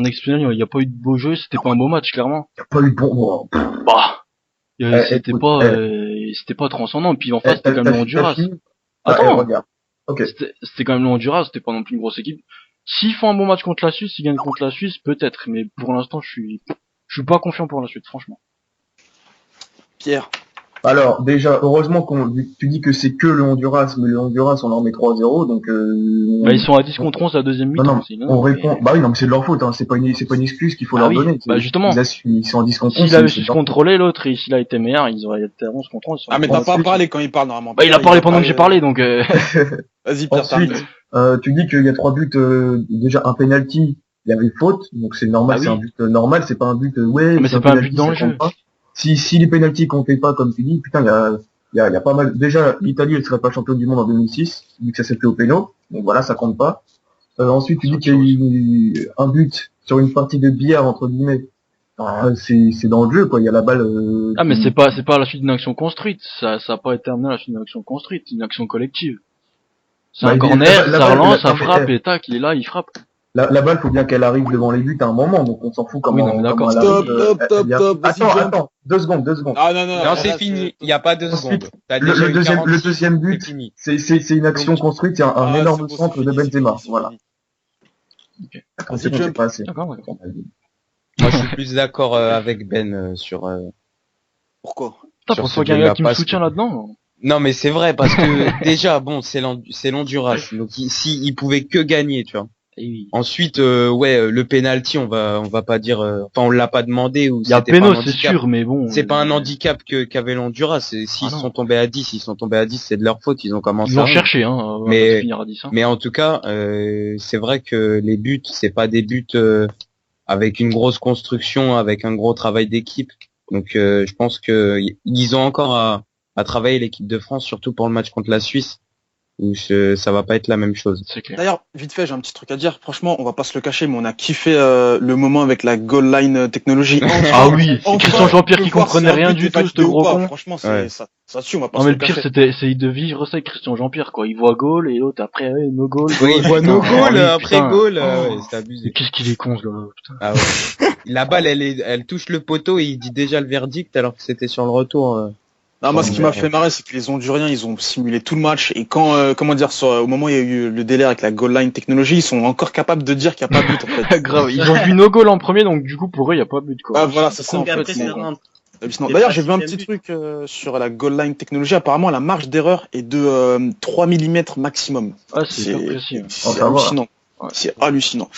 exceptionnel, il y a pas eu de beau jeu, c'était pas un beau match clairement. Il y a pas eu de bon. C'était pas transcendant, puis en face c'était quand même le Honduras. Attends. Regarde. OK. C'était quand même le Honduras, c'était pas non plus une grosse équipe. S'ils font un bon match contre la Suisse, s'ils gagnent contre la Suisse, peut-être, mais pour l'instant, je suis pas confiant pour la suite, franchement. Pierre. Alors, déjà, heureusement tu dis que c'est que le Honduras, mais le Honduras, on leur met 3-0, donc ils sont à 10 contre 11 à la deuxième mi-temps. On répond, bah oui, non, mais c'est de leur faute, hein, c'est pas une excuse qu'il faut leur donner. Bah justement. Ils sont à 10 contre 11. S'il avait su se contrôler, l'autre, et s'il a été meilleur, ils auraient été à 11 contre 11. Ah, mais t'as pas parlé quand il parle, normalement. Bah, il a parlé pendant que j'ai parlé, donc Vas-y, Pierre. Ensuite, tu dis qu'il y a 3 buts, déjà un penalty, il y avait faute, donc c'est normal, c'est un but normal, c'est pas un but, mais c'est pas un but dans le jeu. Si les pénaltys comptaient pas, comme tu dis, putain, il y a pas mal. Déjà, l'Italie, elle serait pas championne du monde en 2006, vu que ça s'est fait au péno. Donc voilà, ça compte pas. Ensuite, tu dis qu'il y a eu un but sur une partie de billard, entre guillemets. C'est dans le jeu, quoi. Il y a la balle. Mais c'est pas à la suite d'une action construite. Ça a pas été amené à la suite d'une action construite, une action collective. C'est un corner, ça relance, ça frappe, et tac, il est là, il frappe. La balle, faut bien qu'elle arrive devant les buts à un moment, donc on s'en fout comment. D'accord. Stop. Attends, 2 secondes. Ah non, c'est fini. Il y a pas 2 secondes. Le deuxième but, c'est une action construite, c'est un énorme centre de Benzema. Voilà. C'est pas assez. D'accord. Moi, je suis plus d'accord avec Ben sur. Pourquoi? Pour qu'il y ait un qui me soutient là-dedans. Non, mais c'est vrai parce que déjà, bon, c'est l'Honduras, donc si il pouvait que gagner, tu vois. Ensuite, le penalty, on va pas dire, on l'a pas demandé ou. Il y a péno, c'est sûr, mais bon. C'est pas un handicap qu'avait l'Honduras. S'ils sont tombés à 10, c'est de leur faute. Ils ont commencé. Ils ont cherché, hein. Mais finir à 10, hein. Mais en tout cas, c'est vrai que les buts, c'est pas des buts avec une grosse construction, avec un gros travail d'équipe. Donc, je pense que ils ont encore à travailler l'équipe de France, surtout pour le match contre la Suisse. Où ça va pas être la même chose. C'est clair. D'ailleurs, vite fait, j'ai un petit truc à dire. Franchement, on va pas se le cacher, mais on a kiffé le moment avec la goal line technologie. Ah oui, Christian Jean-Pierre qui comprenait rien du tout, ce gros con. Franchement, ça tue, on va pas se le cacher. Non, mais le pire, c'est de vivre ça avec Christian Jean-Pierre, quoi. Il voit goal et l'autre après, no goal. Oui, il voit no goal après goal. C'est abusé. Qu'est-ce qu'il est con, ce gars-là, putain. Ah ouais. La balle, elle touche le poteau et il dit déjà le verdict alors que c'était sur le retour. Non, moi, ce qui m'a fait marrer, c'est que les Honduriens, ils ont simulé tout le match. Et quand, au moment où il y a eu le délai avec la goal line technologie, ils sont encore capables de dire qu'il n'y a pas de but, en fait. Grave, ils ont vu no goal en premier, donc du coup, pour eux, il n'y a pas de but, quoi. Ah, voilà, c'est ça, en fait. D'ailleurs, j'ai vu un petit truc sur la goal line technologie. Apparemment, la marge d'erreur est de 3 mm maximum. Ah, c'est précis. C'est hallucinant. Ouais. C'est hallucinant.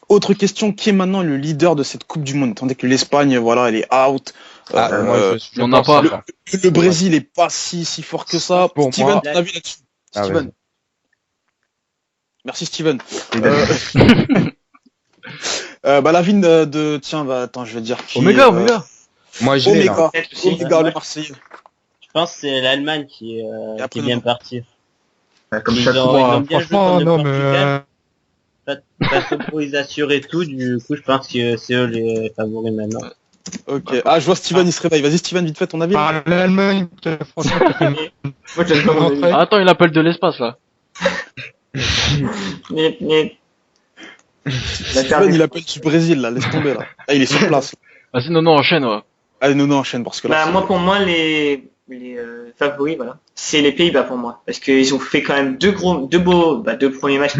Autre question, qui est maintenant le leader de cette Coupe du Monde? Attendez que l'Espagne, voilà, elle est out. Il en a pas. Le Brésil est pas si fort que ça. Pour Steven, moi. ton avis là-dessus? Steven. Merci Steven. L'avis de tiens, attends, je vais dire. Omega. Moi, je l'ai là. Omega, le Marseillais. Je pense que c'est l'Allemagne qui vient partir. Comme ils chaque ont bien franchement, joué non, contre le mais Portugal. Pour ils assurent et tout, du coup, je pense que c'est eux les favoris maintenant. Ok. Je vois Steven, il se réveille. Vas-y, Steven, vite fait ton avis. l'Allemagne, franchement, Attends, il appelle de l'espace, là. Steven, il appelle du Brésil, là, laisse tomber, là. Ah, il est sur place. Vas-y, non, enchaîne, ouais. Allez, non, enchaîne, parce que là. Bah, moi, pour moi, les favoris, voilà, c'est les Pays-Bas pour moi. Parce qu'ils ont fait quand même deux premiers matchs.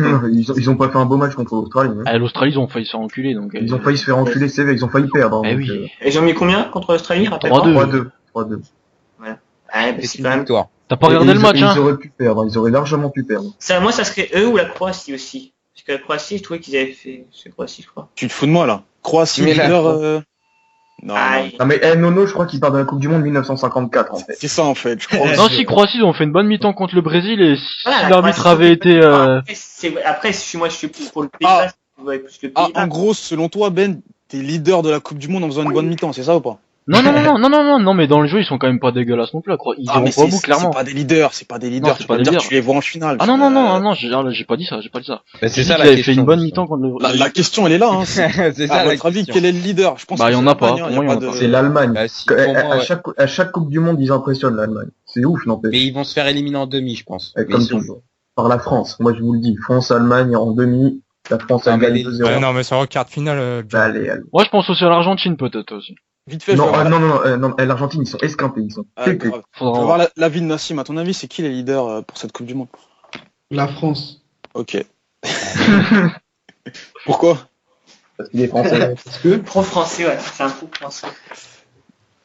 Ils ont pas fait un beau match contre l'Australie. Hein. Ah, l'Australie, ils ont failli se faire enculer, donc. Ils ont failli se faire enculer, c'est vrai, ils ont failli perdre. Eh donc, oui. Ils ont mis combien contre l'Australie? 3-2. 3-2. Voilà. Ah, bah, C'est c'est une quand même. victoire. T'as pas regardé le match, hein? Ils auraient pu perdre, ils auraient largement pu perdre. Ça, moi, ça serait eux ou la Croatie aussi. Parce que la Croatie, je trouvais qu'ils avaient fait. C'est Croatie, je crois. Tu te fous de moi, là. Croatie, Mais là, leader, Non, Non mais Nono, je crois qu'il part de la Coupe du Monde 1954 en fait. c'est ça, en fait, je crois. Non, si, Croatie, ils ont fait une bonne mi-temps contre le Brésil, et si Voilà, l'arbitre Croatie, avait été, Après, moi, je suis plus pour le Pays-Bas. Ouais, plus le Ah, Pays-Bas. en gros, selon toi, Ben, t'es leader de la Coupe du Monde en faisant une bonne mi-temps, c'est ça ou pas? Non, mais dans le jeu, ils sont quand même pas dégueulasses non plus, quoi. Ils iront mais pas au bout, clairement. c'est pas des leaders, c'est pas des leaders. Non, c'est Tu pas peux des dire leaders. que tu les vois en finale. Ah non, j'ai pas dit ça. Bah, J'ai c'est dit ça qu'ils la avaient question. fait une bonne mi-temps contre le... La question, elle est là, hein. C'est ça À la votre avis, question. quel est le leader? Je pense Bah, que y en c'est a pas. l'Allemagne, hein, Pour moi, y a y en a pas de- pas. C'est l'Allemagne. Bah, si, pour moi, ouais. À chaque Coupe du Monde, ils impressionnent l'Allemagne. C'est ouf, n'empêche. Mais ils vont se faire éliminer en demi, je pense. Mais Comme ils sont- toujours. Par la France. Moi, je vous le dis. France-Allemagne en demi. La France a Ah, mais gagné les- 2-0. Ouais, non, mais sur la carte finale, John. Allez. Moi, je pense aussi à l'Argentine, peut-être, aussi. Vite fait, je Non, vais voir non, l'Argentine, ils sont esquintés. Ils sont pétés. grave. Faudra Je vais voir. voir l'avis de Nassim. À ton avis, c'est qui les leaders pour cette Coupe du Monde? La France. Ok. Pourquoi? Parce qu'il est français. Parce que Pro français, ouais. C'est un pro français.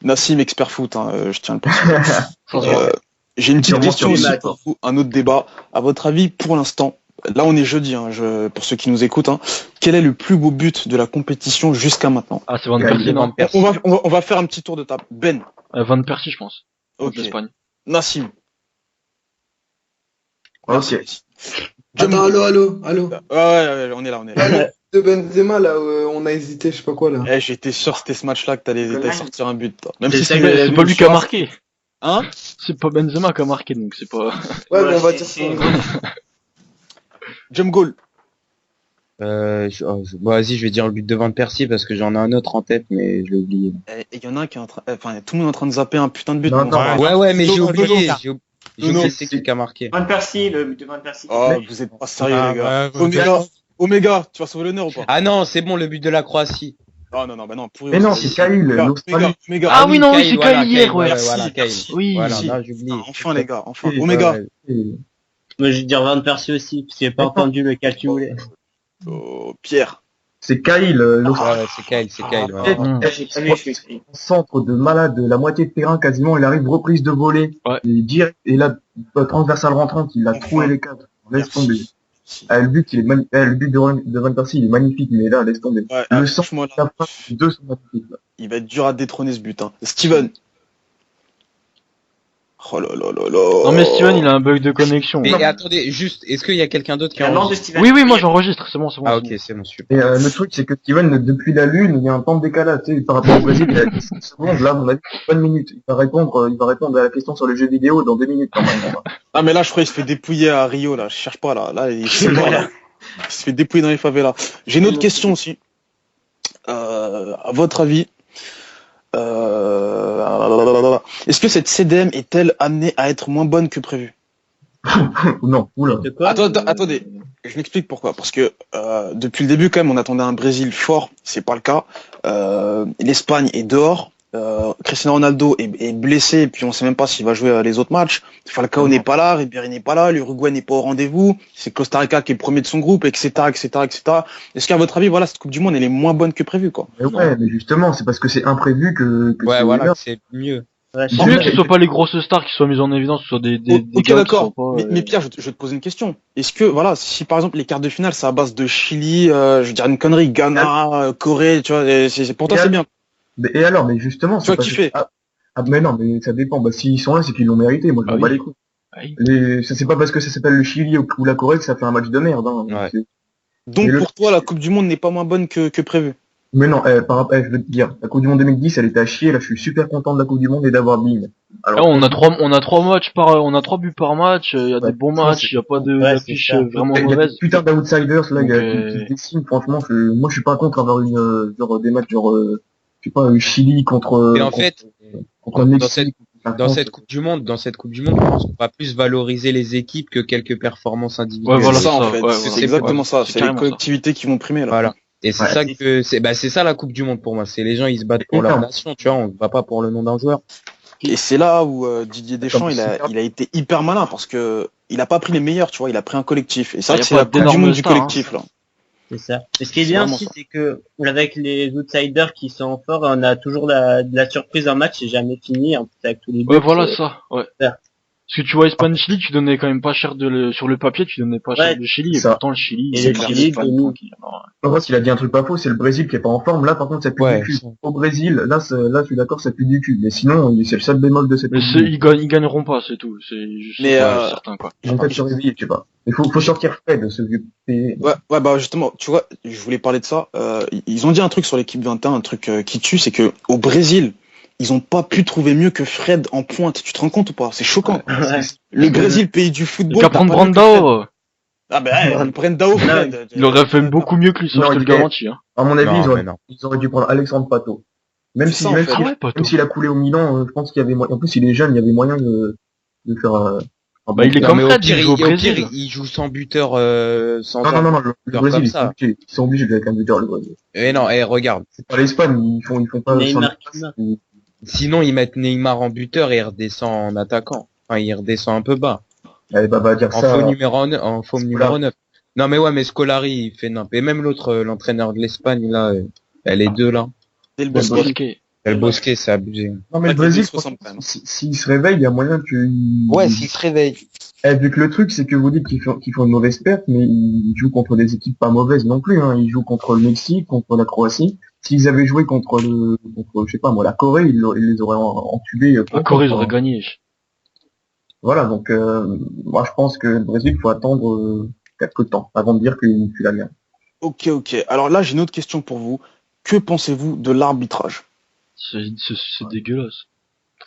Nassim, expert foot, hein, je tiens à le préciser. Ça se voit. J'ai une petite Sûrement question sur aussi les pour vous, un autre débat. À votre avis, pour l'instant, là on est jeudi, hein, pour ceux qui nous écoutent, hein, quel est le plus beau but de la compétition jusqu'à maintenant? Ah, c'est Van Persie, non? On va faire un petit tour de table. Ben, Van Persie, je pense. ok. Contre l'Espagne. Nassim. Ok. Attends, allô. Ouais, on est là. De Benzema là, on a hésité, je sais pas quoi là. Eh, j'étais sûr que c'était ce match-là que t'allais sortir un but, toi. Même C'est si ça c'est que C'est pas lui qui a marqué. Hein? C'est pas Benzema qui a marqué, donc c'est pas... Ouais, mais on va c'est- dire c'est- ça. Jump goal. Vas-y, je vais dire le but de Van Persie parce que j'en ai un autre en tête, mais je l'ai oublié. Et il y en a un qui est en train, enfin, tout le monde est en train de zapper un putain de but. Non, bon. non, Ouais, mais j'ai Nono, oublié. Nono. J'ai oublié c'est qui a marqué. Van Persie, le but de Van Persie. Oh, vous êtes pas sérieux, Ah, les gars. ouais, Oméga, tu vas sauver l'honneur ou pas? Ah non, c'est bon, le but de la Croatie. Oh non, bah non, pourri. Mais non, aussi. c'est Cahill, l'Australie. Oméga. Ah oui, non, oui, c'est voilà, Kyle hier, ouais. Merci, Voilà, Kyle. merci. Oui, Voilà, si. là, j'oublie. Enfin, les gars, enfin. Et- Oméga. Et- Moi, je vais dire Van Persie aussi, parce que j'ai pas entendu lequel tu voulais. Oh, Pierre. C'est Cahill, l'Australie. Ouais, c'est Kyle, ouais. Mmh. J'ai pas vu, je suis- Centre de malade, la moitié de terrain quasiment, il arrive reprise de volée. Ouais. Et direct, et là, transversale rentrante, il a troué les cadres. Laisse Merci. tomber. Ah, le but, le but de Van Persie, il est magnifique, mais là, laisse tomber. Ouais, Le sang, franchement, là, la frappe, les deux sont magnifiques, là. il va être dur à détrôner ce but, hein. Steven. Oh là là là là. Non, mais Steven, il a un bug de connexion. Mais attendez, juste, est-ce qu'il y a quelqu'un d'autre qui La a mort de Steven. Oui, moi j'enregistre, c'est bon. Ah c'est ok, bon. c'est bon, super. Et le truc, c'est que Steven, depuis la Lune, il y a un temps de décalage, tu sais, par rapport au Brésil, il y a 10 secondes, là, on a dit, pas de minute. Il va répondre à la question sur les jeux vidéo dans 2 minutes, normalement. Ah, mais là, je crois qu'il se fait dépouiller à Rio, là. Je cherche pas, là. Là, c'est mort, là. Il se fait dépouiller dans les favelas. J'ai une autre question aussi. À votre avis, est-ce que cette CDM est-elle amenée à être moins bonne que prévu? Non, oula. De quoi? Attendez, je m'explique pourquoi. Parce que depuis le début, quand même, on attendait un Brésil fort. C'est pas le cas. L'Espagne est dehors. Cristiano Ronaldo est blessé, et puis on sait même pas s'il va jouer les autres matchs. Falcao n'est pas là, Ribéry n'est pas là, l'Uruguay n'est pas au rendez-vous. C'est Costa Rica qui est premier de son groupe, etc., etc., etc. Est-ce qu'à votre avis, voilà, cette Coupe du Monde, elle est moins bonne que prévu, quoi? Mais ouais, mais justement, c'est parce que c'est imprévu que Ouais, c'est voilà, meilleur. c'est mieux. Ouais, C'est mieux que ce soit pas les grosses stars qui soient mises en évidence, que ce soit des Ok, gars d'accord. qui sont pas, Mais Pierre, je vais te poser une question. Est-ce que, voilà, si par exemple les quarts de finale, c'est à base de Chili, je veux dire une connerie, Ghana, Corée, tu vois, pour toi, c'est bien. Et alors, mais justement, Tu vas parce kiffer. que- mais non, mais ça dépend. Bah, s'ils sont là, c'est qu'ils l'ont mérité. Moi, je m'en Ah bats oui. les couilles. Ah oui. Ça, c'est pas parce que ça s'appelle le Chili ou la Corée que ça fait un match de merde, hein. Ouais. Donc Et le- pour toi, la Coupe du Monde n'est pas moins bonne que prévu. Mais non, je veux te dire, la Coupe du Monde 2010, elle était à chier. Là, je suis super content de la Coupe du Monde et d'avoir Bing. Ah, on a trois matchs on a 3 buts par match, il y a Ouais, des bons ça, matchs, il y a pas de Ouais, d'affiches c'est ça. vraiment Il y a des mauvaises. putains d'outsiders, là, Donc, qui se dessinent. Franchement, moi, je suis pas contre avoir genre, des matchs genre, je sais pas, Chili contre, Mais en contre- fait, contre le dans Mexique. dans cette Coupe du Monde, je pense qu'on va plus valoriser les équipes que quelques performances individuelles. Ouais, voilà ça, en fait. Ouais, c'est exactement ça. C'est les collectivités qui vont primer, là. Voilà. Et c'est ça que, c'est ça la Coupe du Monde pour moi. C'est les gens, ils se battent pour leur nation, tu vois, on va pas pour le nom d'un joueur. Et c'est là où Didier Deschamps, il a été hyper malin parce que il a pas pris les meilleurs, tu vois, il a pris un collectif. Et ça, c'est la Coupe du Monde du collectif, là. C'est ça. Et ce qui est bien aussi, c'est que avec les outsiders qui sont forts, on a toujours de la surprise en match, c'est jamais fini, en plus avec tous les buts. Ouais, voilà ça, ouais. Parce que tu vois, Espagne-Chili, tu donnais quand même pas cher sur le papier, tu donnais pas cher de Chili, et pourtant le Chili, et le Chili, en fait, il a dit un truc pas faux, c'est le Brésil qui est pas en forme, là, par contre, ça pue du cul. Au Brésil, là, je suis d'accord, ça pue du cul. Mais sinon, c'est le seul bémol de cette Mais ils gagneront pas, c'est tout, c'est juste certain, quoi. Ils vont peut-être se réveiller, je sais pas. Il faut sortir fait de ce vieux pays. Ouais, bah, justement, tu vois, je voulais parler de ça, ils ont dit un truc sur l'équipe 21, un truc qui tue, c'est que, au Brésil, ils ont pas pu trouver mieux que Fred en pointe. Tu te rends compte ou pas? C'est choquant. Ouais. Le Brésil, pays du football. Il va prendre Brandao. Ah ben, Brandao, Fred. Il aurait fait beaucoup mieux que lui, ça, je te le garantis. Hein. À mon avis, ils auraient dû prendre Alexandre Pato. Même s'il a coulé au Milan, je pense qu'il y avait moyen. En plus, il est jeune, il y avait moyen de faire. Il est comme Fred, il joue au Brésil. Il joue sans buteur, sans. Non, le Brésil, ils sont obligés avec un buteur, le Brésil. Eh non, regarde. C'est pas l'Espagne, ils font pas. Sinon, ils mettent Neymar en buteur et il redescend en attaquant. Enfin, il redescend un peu bas. Allez, dire en ça. Faux numéro 9. Non, mais ouais, mais Scolari, il fait nimp. Et même l'autre, l'entraîneur de l'Espagne, là, les deux, là. Del Bosque. Del Bosque, c'est abusé. Non, mais le Brésil, s'il se réveille, il y a moyen que... Ouais, s'il se réveille. Vu que le truc, c'est que vous dites qu'ils font une mauvaise perte, mais ils jouent contre des équipes pas mauvaises non plus, hein. Ils jouent contre le Mexique, contre la Croatie. S'ils avaient joué contre je sais pas moi, la Corée, ils les auraient entubés. La Corée, ils auraient gagné. Voilà, donc moi je pense que le Brésil, il faut attendre quelques temps avant de dire qu'il la gagne. Ok. Alors là, j'ai une autre question pour vous. Que pensez-vous de l'arbitrage? C'est dégueulasse.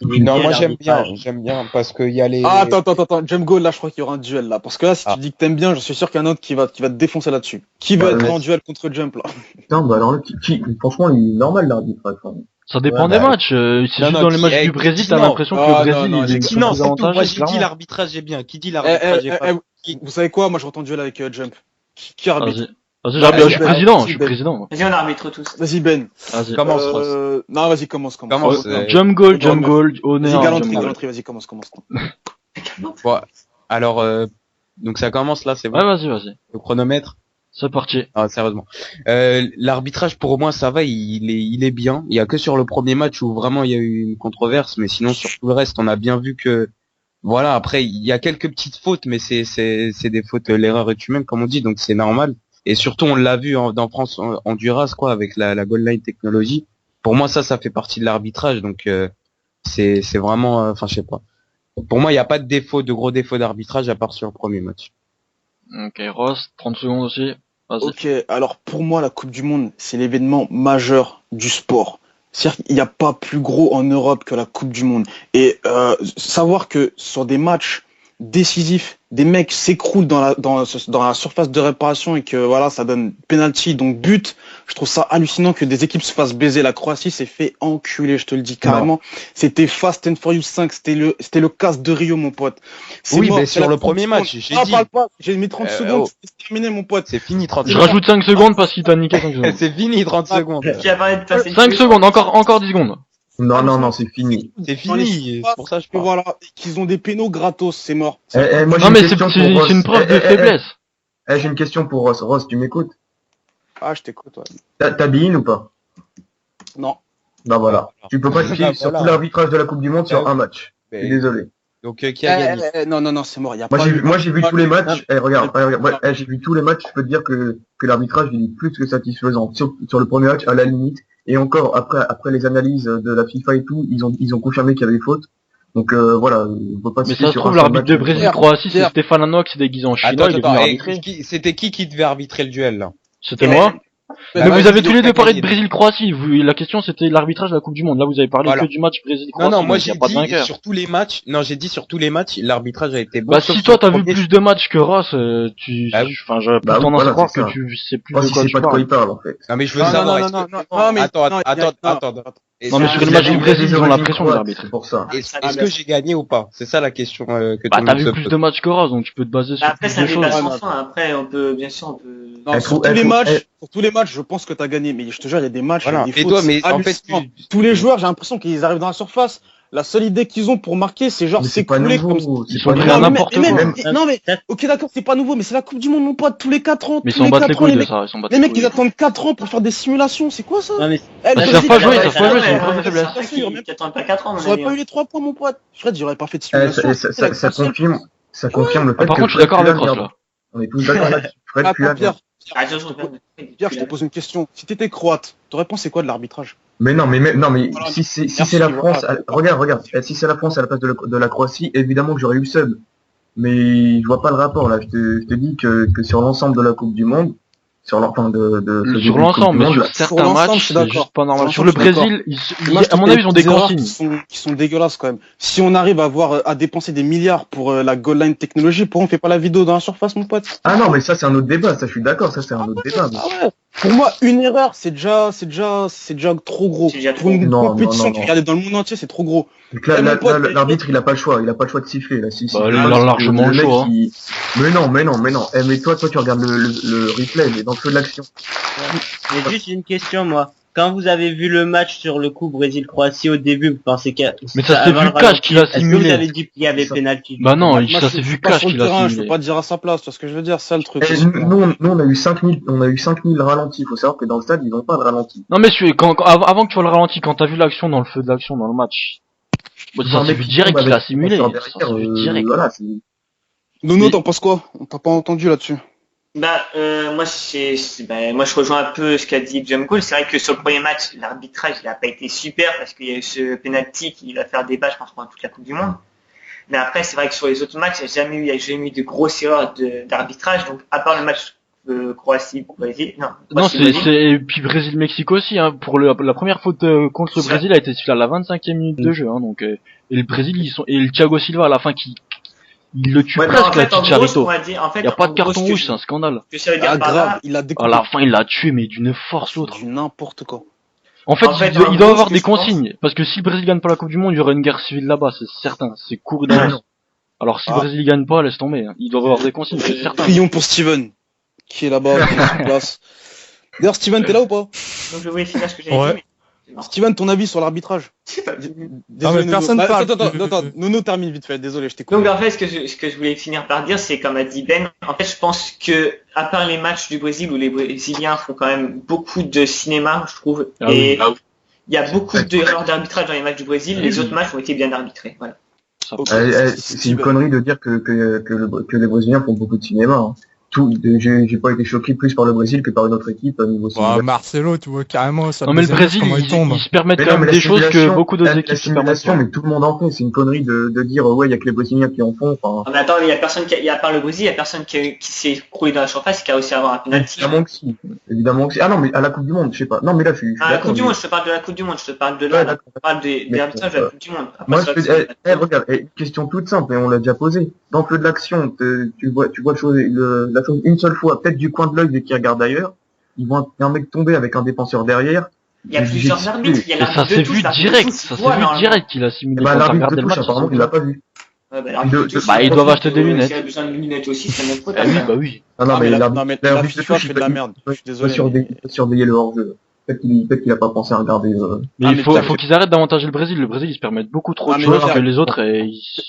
Non, moi j'aime bien parce qu'il y a les... Ah, attends, Jump Go, là je crois qu'il y aura un duel là. Parce que là, si tu dis que t'aimes bien, je suis sûr qu'il y en a un autre qui va te défoncer là-dessus. Qui veut être en duel contre Jump là? Non, bah alors franchement, il est normal l'arbitrage. Ça dépend des matchs. C'est juste dans les matchs du Brésil, t'as l'impression que le Brésil, il est non, c'est tout. Moi, qui dit l'arbitrage est bien. Qui dit l'arbitrage est pas... Vous savez quoi? Moi, je rentre en duel avec Jump. Qui arbitre? Je suis président. Vas-y, on arbitre tous. Vas-y, Ben. Vas-y. Commence, non, vas-y, commence. Jump goal, honneur. Galanterie, vas-y, commence. Bon, alors, donc ça commence là, c'est bon? Ouais, vas-y. Le chronomètre? C'est parti. Ah, sérieusement. L'arbitrage, pour moi, ça va, il est bien. Il y a que sur le premier match où vraiment il y a eu une controverse, mais sinon, sur tout le reste, on a bien vu que, voilà, après, il y a quelques petites fautes, mais c'est des fautes, l'erreur est humaine, comme on dit, donc c'est normal. Et surtout, on l'a vu dans France Honduras, quoi, avec la goal line technologie. Pour moi, ça fait partie de l'arbitrage, donc c'est vraiment, enfin, je sais pas. Pour moi, il n'y a pas de gros défauts d'arbitrage à part sur le premier match. Ok, Ross, 30 secondes aussi. Vas-y. Ok, alors pour moi, la Coupe du Monde, c'est l'événement majeur du sport. C'est-à-dire qu'il n'y a pas plus gros en Europe que la Coupe du Monde. Et savoir que sur des matchs décisifs, des mecs s'écroulent dans la surface de réparation et que voilà, ça donne penalty, donc but. Je trouve ça hallucinant que des équipes se fassent baiser. La Croatie s'est fait enculer, je te le dis carrément. Non. C'était Fast and Furious 5, c'était le casse de Rio, mon pote. Oui, mais sur le premier match, parle pas, j'ai mis 30 secondes, c'est terminé, mon pote. C'est fini, 30 secondes. Je rajoute 5 secondes parce qu'il t'a niqué 5 secondes. C'est fini, 30 secondes. 5 secondes, encore 10 secondes. Non, c'est fini. C'est fini, c'est pour ça que je parle. Voilà, qu'ils ont des pénaux gratos, c'est mort. Non, mais c'est une preuve de faiblesse. J'ai une question pour Ross. Ross, tu m'écoutes? Ah, je t'écoute, ouais. T'as Bein ou pas? Non. Bah voilà. Tu peux pas te fier sur tout l'arbitrage de la Coupe du Monde sur un match. Je suis désolé. Donc, qui a gagné? Non, c'est mort. Moi, j'ai vu tous les matchs. Regarde. J'ai vu tous les matchs. Je peux te dire que l'arbitrage, il est plus que satisfaisant. Sur le premier match, à la limite. Et encore, après les analyses de la FIFA et tout, ils ont confirmé qu'il y avait des fautes. Donc voilà, on peut pas. Mais ça se trouve, l'arbitre de Brésil-Croatie, c'est Stéphane Hanoa qui s'est déguisé en chinois. C'était qui devait arbitrer le duel là? C'était moi. Mais vous avez tous les deux parlé de Brésil-Croatie. La question c'était l'arbitrage de la Coupe du Monde. Là, vous avez parlé que du match Brésil-Croatie. Non, moi j'ai dit sur tous les matchs. Non, j'ai dit sur tous les matchs, l'arbitrage a été bon. Bah, si toi t'as vu plus de matchs que Ross, enfin, j'aurais plus tendance à croire que tu sais plus de quoi il parle, en fait. Non, mais je veux savoir. Non, mais attends. Non, mais sur le match du Brésil, ils ont la pression de l'arbitre. C'est pour ça. Est-ce que j'ai gagné ou pas? C'est ça la question que tu Bah, t'as vu plus de matchs que Ross, donc tu peux te baser sur après, plus de choses. Après, on peut, bien sûr, on peut... Non, sur tous les matchs, je pense que t'as gagné. Mais je te jure, il y a des matchs, voilà. des fautes, mais en fait, tous les joueurs, j'ai l'impression qu'ils arrivent dans la surface. La seule idée qu'ils ont pour marquer, c'est genre s'écouler comme ça. Ils sont prêts à n'importe quoi. Non mais, ok d'accord, c'est pas nouveau, mais c'est la Coupe du Monde, mon pote, tous les 4 ans. Mais ils s'en battent les couilles de ça, les mecs, ils attendent 4 ans pour faire des simulations, c'est quoi ça? Ils savent pas jouer, c'est une preuve de faiblesse. Ils attendent pas 4 ans, j'aurais pas eu les 3 points, mon pote. Fred, j'aurais pas fait de simulation. Ça confirme le fait que... Par contre, je suis d'accord avec Ross, là. On est tous d'accord là-dessus. Fred, Pierre, je te pose une question. Si t'étais croate, t'aurais pensé quoi de l'arbitrage? Mais non, si c'est la France, regarde, si c'est la France à la place de la Croatie, évidemment que j'aurais eu le sub. Mais je vois pas le rapport là. Je te dis que sur l'ensemble de la Coupe du Monde, sur l'ensemble sur l'ensemble, mais sur certains matchs, c'est juste pas normal. Sur le Brésil, à mon avis, ils ont des consignes qui sont dégueulasses quand même. Si on arrive à dépenser des milliards pour la goal line technologie, pourquoi on fait pas la vidéo dans la surface, mon pote? Ah non, mais ça c'est un autre débat. Ça, je suis d'accord. Ça c'est un autre débat. Ouais. Pour moi, une erreur, c'est déjà trop gros. Pour une compétition qui regarde dans le monde entier, c'est trop gros. L'arbitre, il a pas le choix. Il a pas le choix de siffler là. Il a largement le choix. Mais non. Mais toi, tu regardes le replay, mais dans le feu de l'action. J'ai juste une question, moi. Quand vous avez vu le match sur le coup Brésil-Croatie au début, vous pensez qu'il y a... Mais ça s'est vu cash qu'il a simulé. Est-ce que vous avez dit qu'il y avait penalty? Bah non, ça s'est vu cash qu'il a simulé. Je peux pas dire à sa place, tu vois ce que je veux dire, ça le truc. Nous, on a eu 5000 ralentis. Faut savoir que dans le stade, ils n'ont pas de ralenti. Non, mais avant que tu vois le ralenti, quand t'as vu l'action dans le feu de l'action dans le match, ça s'est vu direct qu'il a simulé. Ça s'est vu direct. Nono, t'en penses quoi? On t'a pas entendu là-dessus. Moi je rejoins un peu ce qu'a dit Jumcool. C'est vrai que sur le premier match, l'arbitrage il a pas été super parce qu'il y a eu ce penalty qui va faire débat, je pense, pendant toute la Coupe du Monde. Mais après, c'est vrai que sur les autres matchs, il n'y a jamais eu de grosses erreurs d'arbitrage. Donc, à part le match Croatie-Brésil, et puis Brésil-Mexique aussi, hein. Pour la première faute contre le Brésil a été suite à la 25e minute de jeu, hein. Donc, et le Brésil, et le Thiago Silva à la fin il le tue presque, la Chicharito. Il y a pas de carton rouge, c'est un scandale. Grave, il a découpé. À la fin, il l'a tué, mais d'une force l'autre. Du n'importe quoi. En fait, il doit avoir des consignes. Parce que si le Brésil gagne pas la Coupe du Monde, il y aura une guerre civile là-bas, c'est certain. C'est couru d'avance. Alors, si le Brésil gagne pas, laisse tomber, hein. Il doit avoir des consignes, c'est certain. Prions pour Steven, qui est là-bas, qui est sur place. D'ailleurs, Steven, t'es là ou pas? Donc, je voulais finir ce que j'avais dit. Steven, ton avis sur l'arbitrage? Désolé, personne parle. Attends, Nono termine vite fait, désolé, je t'ai coupé. Donc en fait, ce que je voulais finir par dire, c'est comme a dit Ben, en fait, je pense que, à part les matchs du Brésil où les Brésiliens font quand même beaucoup de cinéma, je trouve, il y a beaucoup d'erreurs d'arbitrage dans les matchs du Brésil, les autres matchs ont été bien arbitrés, voilà. C'est une connerie de dire que les Brésiliens font beaucoup de cinéma, hein. J'ai pas été choqué plus par le Brésil que par une autre équipe au niveau cinéma. Marcelo, tu vois carrément ça. Non mais le Brésil, ils se permettent quand même des choses que beaucoup d'autres équipes se permettent pas. Mais tout le monde en fait, c'est une connerie de dire ouais, il y a que les Brésiliens qui en font. Enfin... Mais attends, il y a personne à part le Brésil, il y a personne qui s'est écroulé dans la surface et qui a réussi à avoir un penalty. Évidemment que si. Ah non, mais à la Coupe du Monde, je sais pas. Non, mais là je suis à la Coupe du Monde, je te parle de la Coupe du Monde, je te parle de là, je parle des arbitrages de la Coupe du Monde. Moi, regarde, question toute simple, et on l'a déjà posée. Dans le feu de l'action, tu vois la chose une seule fois, peut-être du coin de l'œil dès qu'ils regardent ailleurs, ils voient un mec tomber avec un défenseur derrière. Il y a plusieurs arbitres, il y a ça s'est vu direct qu'il a simulé. L'arbitre de touche, apparemment, il l'a pas vu. Ils doivent acheter des lunettes. S'il a besoin de lunettes aussi, c'est notre faute. Bah oui. Non, mais l'arbitre de touche fait de la merde. Je suis désolé. Surveiller le hors-jeu. Peut-être qu'il a pas pensé à regarder. Mais il faut qu'ils arrêtent d'avantager le Brésil. Le Brésil, ils se permettent beaucoup trop de choses que les autres.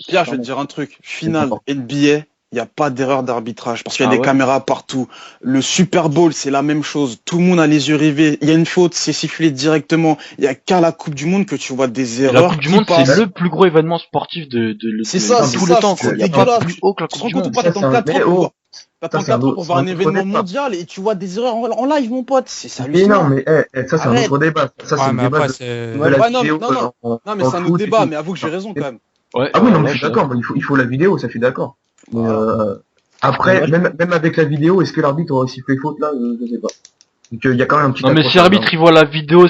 Pierre, je vais te dire un truc. Finale NBA. Il n'y a pas d'erreur d'arbitrage parce qu'il y a des caméras partout. Le Super Bowl, c'est la même chose. Tout le monde a les yeux rivés. Il y a une faute, c'est sifflé directement. Il y a qu'à la Coupe du Monde que tu vois des erreurs. La Coupe du Monde, c'est le plus gros événement sportif de tout le temps. Il y a pas plus haut que la Coupe du Monde. T'attends 4 ans pour voir un événement mondial et tu vois des erreurs en live, mon pote. C'est hallucinant. Mais non, mais ça, c'est un autre débat. Ça, c'est un débat de la vidéo. Non, mais c'est un autre débat, mais avoue que j'ai raison quand même. Ah oui, non, mais je suis d'accord. Il faut la vidéo, ça, je suis d'accord. Mais après, même avec la vidéo, est-ce que l'arbitre aurait sifflé faute là? Je sais pas. Donc il y a quand même un petit Non mais si accrochage, l'arbitre hein. il voit la vidéo,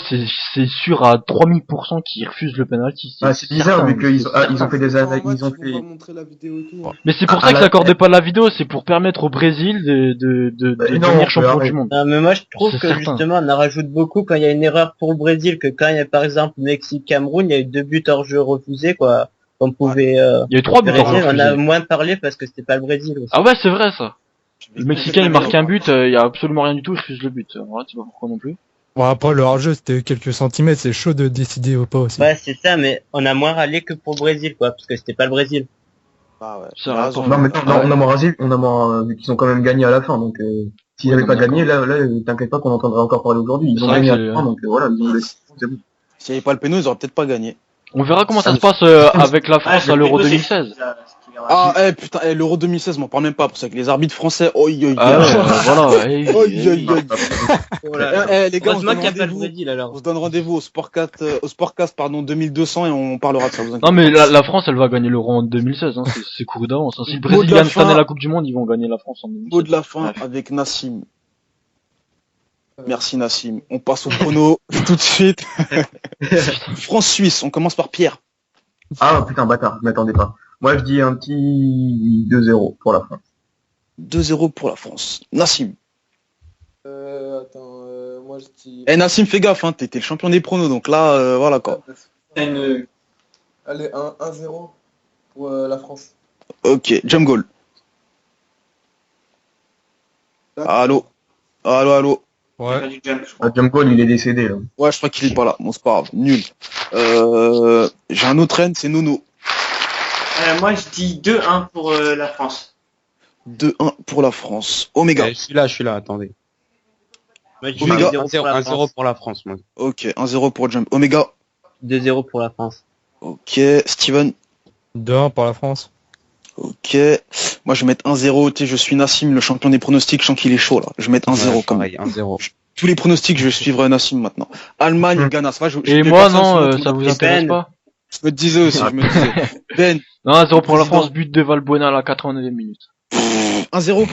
c'est sûr à 3000% qu'il refuse le penalty. Ah, c'est bizarre, vu qu'ils ils ont fait des Attends, analyses, ils ont match, fait... on va montrer la vidéo et tout. Hein. Mais c'est pour Ah, ça que là, s'accordait pas la vidéo, c'est pour permettre au Brésil de non, devenir champion arrête. du monde. Non, mais moi je trouve C'est que certain. justement on en rajoute beaucoup quand il y a une erreur pour le Brésil, que quand il y a par exemple Mexique-Cameroun, il y a eu 2 buts hors jeu refusés, quoi. On pouvait Il y a eu 3 buts en vérifier, on a refusé. moins parlé parce que c'était pas le Brésil aussi. Ah ouais, c'est vrai ça. Le Mexicain il marque un but, il y a absolument rien du tout, il refuse le but. Voilà, tu sais pas pourquoi non plus. Bon, après, le hors-jeu, c'était quelques centimètres, c'est chaud de décider ou pas aussi. Ouais, c'est ça, mais on a moins râlé que pour le Brésil, quoi, parce que c'était pas le Brésil. Ah ouais. Ça t'as va, raison. attends. Non, mais non, on a moins vu qu'ils ont quand même gagné à la fin, donc s'ils Ouais, n'avaient non, pas d'accord. gagné, là, t'inquiète pas qu'on entendrait encore parler aujourd'hui. Ils C'est ont vrai gagné que à la fin, donc voilà, ils ont laissé. C'est bon. S'il n'y avait pas le péno, ils auraient peut-être pas gagné. On verra comment ça Ça se passe avec la France à l'Euro 2016. Ah, putain, l'Euro 2016, m'en parle même pas, parce que les arbitres français, oi, oi, Ah ouais, oi. voilà. Oi, oi, oi. Voilà. Les gars, on se Heureusement donne qu'il n'y a pas le rendez-vous. Brésil alors. On se donne rendez-vous au Sportcast, pardon, 2200 et on parlera de ça. Vous inquiétez Non mais pas. la France elle va gagner l'Euro en 2016, hein. C'est couru d'avance. Hein. Si le Mot Brésil de la gagne cette année fin. la Coupe du Monde, ils vont gagner la France en 2016. Mot de la fin Bref. avec Nassim. Merci Nassim. On passe au chrono tout de suite. France-Suisse, on commence par Pierre. Ah putain, bâtard, je m'attendais pas. Moi, je dis un petit 2-0 pour la France. 2-0 pour la France. Nassim. Attends, moi je dis. Nassim, fais gaffe, hein, t'es le champion des pronos, donc là, voilà quoi. Allez, 1-0 pour la France. Ok, jump goal. Allô. Allô. Ouais. Ah, Jumbo, il est décédé, là. Ouais, je crois qu'il est pas là. Bon, c'est pas grave. Nul. J'ai un autre N, c'est Nono. Moi, je dis 2-1 pour la France. 2-1 pour la France. Omega. Je suis là, attendez. Moi, je dis Omega, 1-0 pour la 1-0 France. pour la France, moi. Ok, 1-0 pour Jump. Omega. 2-0 pour la France. Ok, Steven. 2-1 pour la France. Ok. Moi, je vais mettre 1-0. Tu sais, je suis Nassim, le champion des pronostics. Je sens qu'il est chaud, là. Je vais mettre 1-0 Ouais, comme même. pareil, 1-0. Tous les pronostics, je vais suivre Nassim maintenant. Allemagne, Ghana. Ça va, Et moi non, ça vous intéresse pas? Je me disais aussi, je me disais. Ben. Non, 1-0 pour la Président. France, but de Valbuena à la 89e minute. 1-0.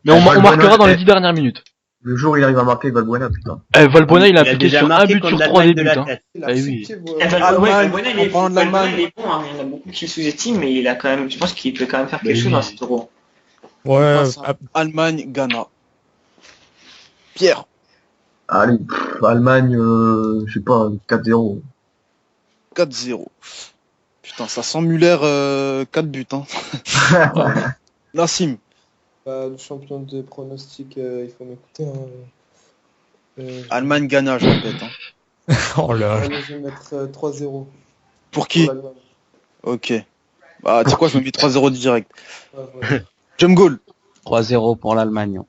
Mais on Valbuena, marquera dans les 10 dernières minutes. Le jour où il arrive à marquer Valbuena, putain. Valbuena il a appliqué déjà sur un marqué but contre sur 3 l'Allemagne des de buts. la Hein. tête. Il a Eh oui. accepté, voilà. Allemagne, Valbuena, il est en parlant de Valbuena, l'Allemagne. il est bon, hein. Il y en a beaucoup qui le sous-estiment, mais il a quand même, je pense qu'il peut quand même faire quelque oui. chose dans cet euro. Ouais, Allemagne, Ghana. Pierre. Allez, Allemagne, je sais pas, 4-0. 4-0. Putain, ça sent Muller 4 buts. Hein. Nassim. Bah, le champion de pronostic, il faut m'écouter. Hein. Allemagne, Ghana, je répète. Hein. oh là. Allez, je vais mettre 3-0 Pour qui? pour l'Allemagne. Ok. Bah, tu sais quoi, je me mets 3-0 direct. Ouais, voilà. Jump goal. 3-0 pour l'Allemagne.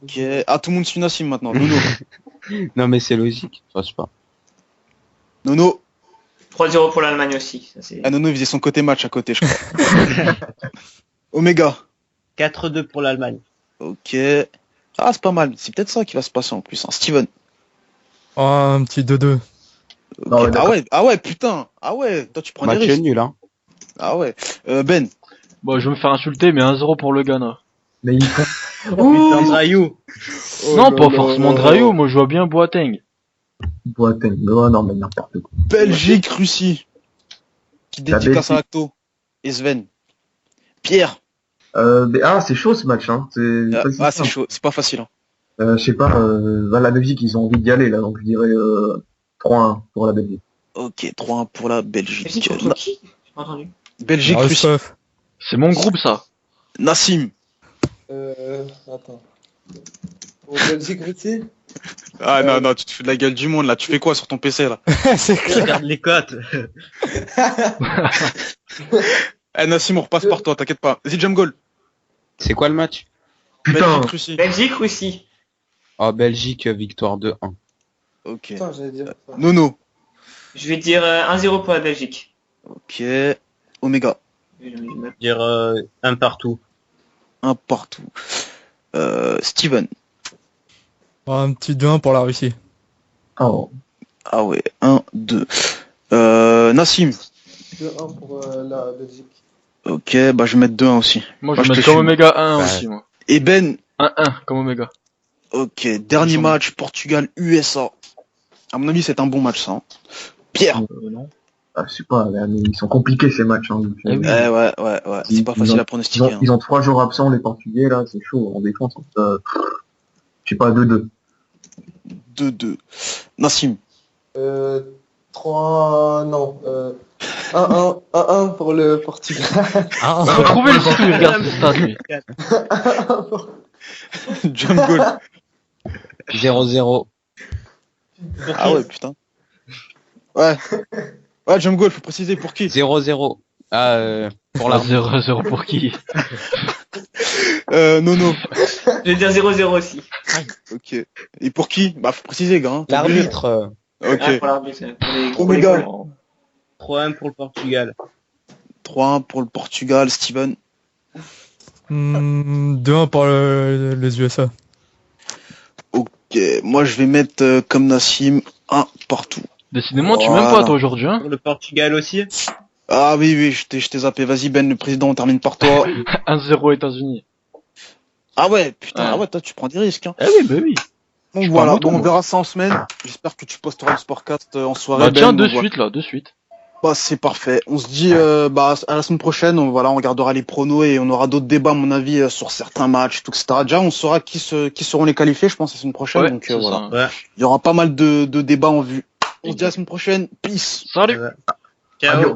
Ok. Ah, tout le monde suit Nassim maintenant. Nono. Non, mais c'est logique. Enfin, je sais pas. Nono. 3-0 pour l'Allemagne aussi. Ça, c'est... Ah, Nono, il faisait son côté match à côté, je crois. Omega. 4-2 pour l'Allemagne. Ok. Ah, c'est pas mal. C'est peut-être ça qui va se passer en plus. Hein. Steven. Oh, un petit 2-2. Ok. Non, ouais, d'accord. Ah ouais, putain. Ah ouais, toi tu prends des Match risques. nul, hein. Ah ouais. Ben. Bon, je vais me faire insulter, mais 1-0 pour le Ghana. Mais ils font... Putain, Drayou. Non, pas forcément Drayo, moi je vois bien Boateng. Boateng. Non, mais n'importe quoi. Belgique, Russie. Qui La dédicace à Belgique. Acto. Et Sven. Pierre. C'est chaud ce match, hein. C'est pas si C'est simple. chaud. C'est pas facile. Hein. Je sais pas, la Belgique, ils ont envie d'y aller, là, donc je dirais 3-1 pour la Belgique. Ok, 3-1 pour la Belgique. Belgique contre qui? J'ai pas entendu. Belgique, Ah, Russie. Rostov. C'est mon groupe ça. Nassim. Attends. Pour Belgique-Russie. Ah non, tu te fais de la gueule du monde là. Tu fais quoi sur ton PC là? c'est clair. Regarde les cotes. Nassim, on repasse par toi, t'inquiète pas. Vas-y, jump goal. C'est quoi le match? Putain, Belgique, Russie. Belgique-Russie. Oh, Belgique, victoire 2-1. Ok. Putain, j'allais dire ça. Nono. Je vais dire 1-0 pour la Belgique. Ok. Omega. Je vais mettre- Dire un partout. Un partout. Steven. Oh, un petit 2-1 pour la Russie. oh. Ah ouais, 1, 2. Nassim. 2-1 pour la Belgique. Ok, bah je vais mettre 2-1 aussi. Moi Bah, je je vais te mettre comme suis. Omega 1 Ouais. aussi moi. Et Ben. 1-1 comme Omega. Ok, dernier match, Portugal-USA. À mon avis, c'est un bon match, ça. Hein. Pierre. Non. Ah, je sais pas, ils sont compliqués ces matchs. Hein, donc, ouais. C'est pas facile à pronostiquer. Ils ont 3 jours absents, les Portugais, là, c'est chaud. En défense, je sais pas, 2-2. 2-2. Nassim. 3... Non. 1-1 pour le Portugal. Faut trouver le site où il regarde ce stade, lui. Jungle. 0-0. Ah ouais, putain. Ouais. Ouais, Jump Goal, faut préciser pour qui. 0-0. Pour la 0-0 pour qui? Non. Je vais dire 0-0 aussi. Ok. Et pour qui? Bah, faut préciser, gars. Hein. L'arbitre. Ok. Ah, pour l'arbitre. Pour les gars. 3-1 pour le Portugal. 3-1 pour le Portugal, Steven. 2-1 pour les USA. Ok. Moi, je vais mettre, comme Nassim, 1 partout. Décidément, tu m'aimes pas, toi, aujourd'hui, hein? Pour le Portugal aussi? Ah oui, je t'ai zappé. Vas-y, Ben, le président, on termine par toi. 1-0 États-Unis. Ah ouais, putain, ah ouais, toi, tu prends des risques, hein. Ah oui, bah oui. Donc voilà, bon, on verra ça en semaine. J'espère que tu posteras le Sportcast en soirée. Bah tiens, Ben, de suite. Bah, c'est parfait. On se dit, à la semaine prochaine, on regardera les pronos et on aura d'autres débats, à mon avis, sur certains matchs, tout, etc. Déjà, on saura qui seront les qualifiés, je pense, la semaine prochaine. Ouais, donc, c'est voilà. ça. Ouais. Il y aura pas mal de débats en vue. On se dit à la semaine prochaine. Peace. Salut. Ciao. Adios.